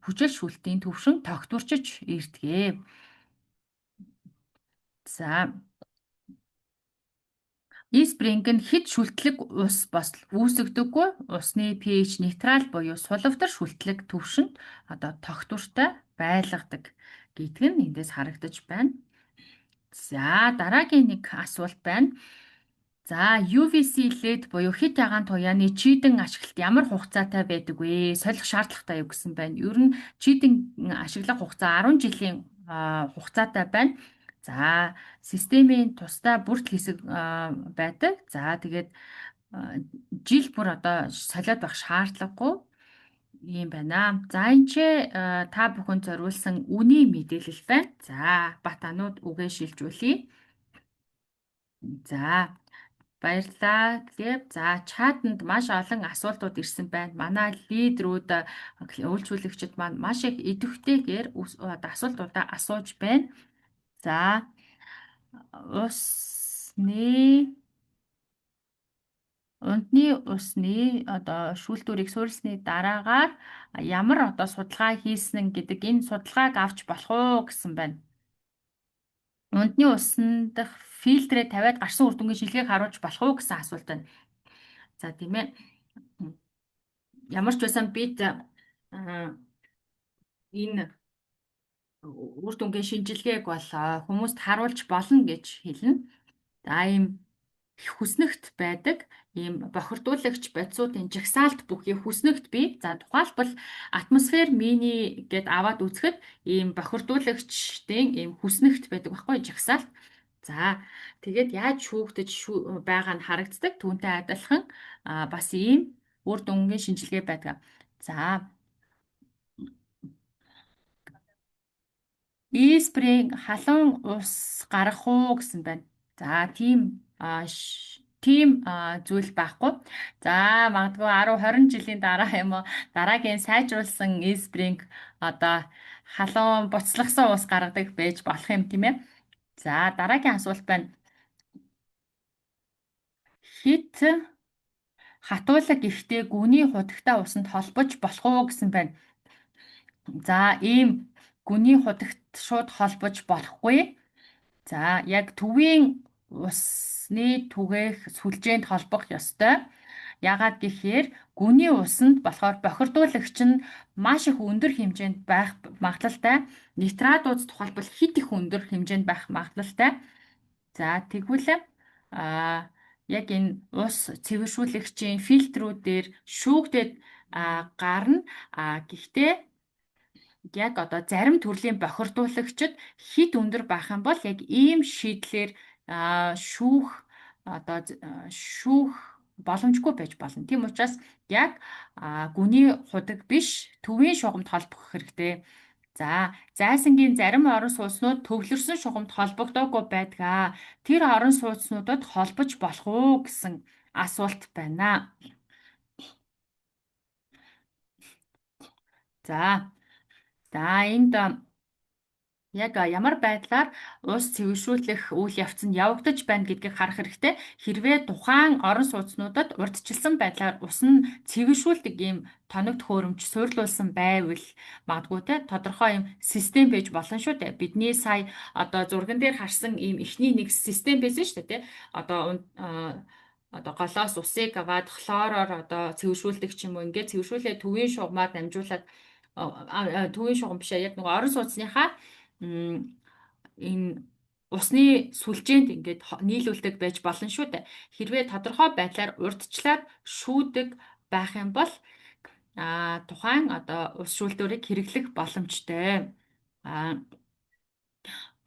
S2: хүчил шүлтийн түвшин тогтворчиж ирдэгэ. За E-Spring нь хэд шүлтлэг ус үүсгдэггүй. Усны pH нейтрал буюу сулавдар шүлтлэг түвшинд одоо тогтвортой байлгадаг гэдг нь эндээс харагдаж байна. За дараагийн нэг асуулт байна. За UVC LED буюу хит ягаан туяаны чийдэн ашиглалт ямар хугацаатай байдаг вэ? Солих шаардлагатай юу гэсэн байна. Ер нь чийдэн ашиглах хугацаа 10 жилийн хугацаатай байна. За системийн тусдаа бүрт хэсэг байдаг. За тэгээд жил бүр одоо солиод байх шаардлагагүй юм байна. За энэ ч та бүхэнд зориулсан үний мэдээлэл байна. За бат анууд үгээ шилжүүлье. За баярлалаа. Тэгээд за чатанд маш олон асуултууд ирсэн байна. Манай лидерүүд үйлчлүүлэгчид маань маш их идэвхтэйгээр асуултуудаа асууж байна. За унтны усны одоо шүүлтүүрийг суурилсны дараагаар ямар одоо судалгаа хийсэн гэдэг энэ судалгааг авч болох уу гэсэн байна. Унтны усны дах фильтрээ тавиад гарсан үр дүнгийн шилгээг харуулж болох уу гэсэн асуулт байна. За тийм ээ. Ямар ч байсан бид энэ үр дүнгийн шинжилгээг бол хүмүүст харуулж болно гэж хэлнэ. За ийм хүснэгт байдаг ийм бохирдуулагч бодисуудын жагсаалт бүхий хүснэгт бий. За тухайлбал атмосфер мини гэд аваад үзэхэд ийм бохирдуулагчдын ийм хүснэгт байдаг байхгүй жагсаалт. За тэгээд яаж шүүгдэж байгаа нь харагддаг. Түүнтэй адилхан бас ийм үр дүнгийн шинжилгээ байдаг. За E-Spring халуун ус гарах уу гэсэн байна. За тийм зүйл байхгүй. За магадгүй 10-20 жилийн дараа юм уу дараагийн сайжруулсан E-Spring одоо халуун буцлагсан ус гаргадаг байж болох юм тийм ээ. За дараагийн асуулт байна. Хит хатуулаг ихтэй гүний худагтай усанд холбож болох уу гэсэн байна. За ийм гүний худагт шууд холбож болохгүй. За яг төвийн усны түгээх сүлжээнд холбох ёстой. Яагаад гэхээр гүний усанд болохоор бохирдуулагч нь маш их өндөр хэмжээнд байх магадлалтай. Нитрат ууз тухайлбал хит их өндөр хэмжээнд байх магадлалтай. За тэгвэл яг энэ ус цэвэршүүлэгчийн фильтрүүдээр шүүгдээд гарна. Гэхдээ яг одоо зарим төрлийн бохирдуулагчид хит өндөр байх юм бол яг ийм шийдлэр шүүх боломжгүй байж болно. Тийм учраас яг гүний худаг биш төвийн шугамд холбох хэрэгтэй. За зайсангийн зарим орон сууцнууд төвлөрсөн шугамд холбогдоогүй байдаг. Тэр орон сууцнуудад холбож болох уу гэсэн асуулт байна. За энд яг ямар байдлаар ус цэвэршүүлэх үйл явц нь явагдаж байна гэдгийг харах хэрэгтэй. Хэрвээ тухайн орон сууцнуудад урьдчилсан байдлаар ус нь цэвэршүүлдэг ийм тоног төхөөрөмж суйрлуулсан байвал магадгүй те тодорхой ийм систем байж болно шүү дээ. Бидний сая одоо зурган дээр харсан ийм эхний нэг систем байсан шүү дээ те. Одоо голоос усыг аваад хлороор одоо цэвэршүүлдэг ч юм уу ингээд цэвэршүүлээ төвийн шугамаар дамжуулаад төвийн шугам биш яг нэг орон сууцныхаа энэ усны сүлжээнд ингээд нийлүүлдэг байж болно шүү дээ. Хэрвээ тодорхой байдлаар урьдчилаад шүүдэг байх юм бол тухайн одоо ус шүүлтүүрийг хэрэглэх боломжтой.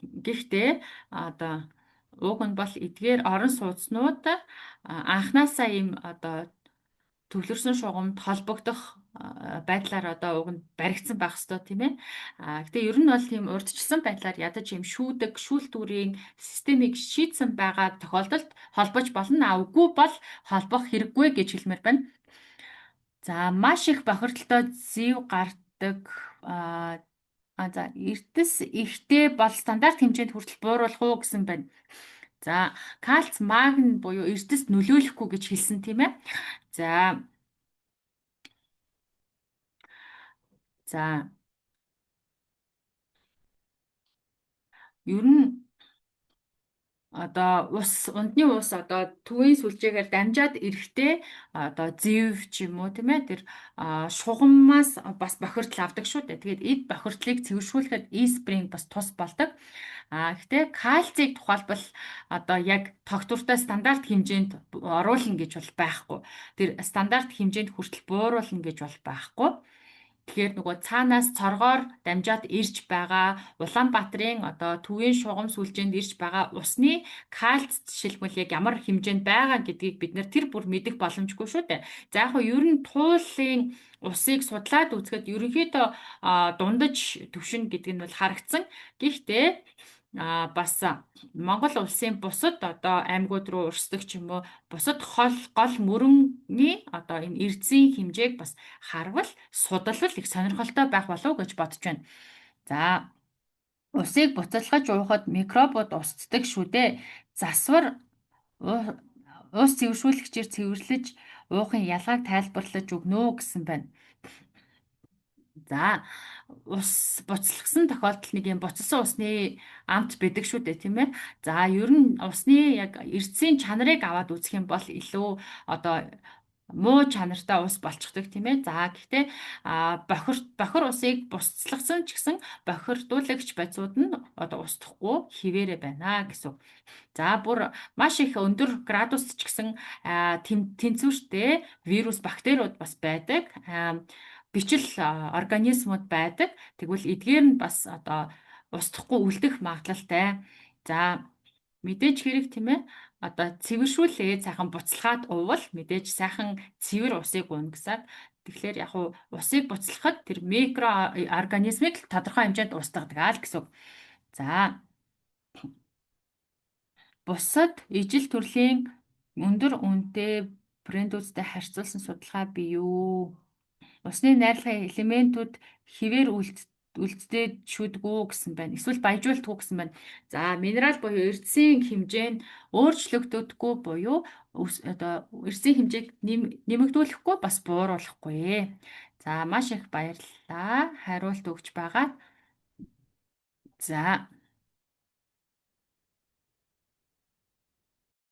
S2: Гэхдээ одоо уг нь бол эдгээр орон сууцнууд анханасаа ийм одоо төвлөрсөн шугамд холбогдох байдлаар одоо уг нь баригдсан байх ёстой тийм ээ. Гэтээ ер нь бол тийм урьдчилсан байдлаар ядаж ийм шүүдэг, шүүлтүүрийн системийг шийдсэн байгаа тохиолдолд холбож болно. Үгүй бол холбох хэрэггүй гэж хэлмээр байна. За маш их бохирдолтой зэв гардаг за эрдэс ихтэй бол стандарт хэмжээнд хүртэл бууруулах уу гэсэн байна. За кальц, магний буюу эрдэс нөлөөлөхгүй гэж хэлсэн тийм ээ. За ер нь одоо унтны ус одоо төвийн сүлжээгээр дамжаад ирэхдээ одоо зэв ч юм уу тийм ээ тэр шугаммаас бас бохирдол авдаг шүү дээ. Тэгээд эд бохирдлыг цэвэршүүлэхэд e-spring бас тус болдог. Гэхдээ кальцийг тухайлбал одоо яг тогтвортой стандарт хэмжээнд оруулна гэж бол байхгүй. Тэр стандарт хэмжээнд хүртэл бууруулна гэж бол байхгүй. Тэгэхээр нөгөө цаанаас цоргоор дамжаад ирж байгаа Улаанбаатарын одоо төвийн шугам сүлжээнд ирж байгаа усны кальц жишээлбэл яг ямар хэмжээнд байгаа гэдгийг бид нэр тэр бүр мэдэх боломжгүй шүү дээ. За яг хөө ер нь туулын усыг судлаад үзэхэд ерөнхийдөө дундаж төвшин гэдэг нь бол харагдсан. Гэхдээ бас Монгол улсын бусад одоо аймагуд руу урсдаг ч юм уу бусад гол мөрөнний одоо энэ эрдэсийн хэмжээг бас харвал судалвал их сонирхолтой байх болов уу гэж бодож байна. За усыг буцалгаж уухад микробууд устдаг шүү дээ. Засвар ус цэвэршүүлэгчээр цэвэрлэж уухын ялгааг тайлбарлаж өгнө үү гэсэн байна. За ус буцалгасан тохиолдолд нэг юм буцалсан усны амт байдаг шүү дээ тийм ээ. За ер нь усны яг эрдэсийн чанарыг аваад үзэх юм бол илүү одоо муу чанартай ус болчихдог тийм ээ. За гэхдээ бохир усыг буцалгасан ч гэсэн бохирдуулагч байцууд нь одоо устдахгүй хിവэрэ байна гэсэн. За бүр маш их өндөр градус ч гэсэн тэнцвэртэй вирус, бактериуд бас байдаг. Бичил организмууд байдаг. Тэгвэл эдгээр нь бас одоо устдахгүй үлдэх магадлалтай. За мэдээж хэрэг тийм ээ. Одоо цэвэршүүлээ сайхан буцалгаад уувал мэдээж сайхан цэвэр усыг ууна гэсэн. Тэгэхээр яг усыг буцалгахад тэр микроорганизмыг тодорхой хэмжээнд устгадаг гэсэн. За бусад ижил төрлийн өндөр үнэтэй брендүүдтэй харьцуулсан судалгаа бий юу? Усны найрлагын элементүүд хിവэр үлддээд шүдгүү гэсэн байна. Эсвэл баяжуулдаггүй гэсэн байна. За минерал буюу эрдэсийн хэмжээ нь өөрчлөгддөггүй буюу одоо эрдэсийн хэмжээг нэмэгдүүлэхгүй бас бууруулахгүй. За маш их баярлалаа. Хариулт өгч байгаа. За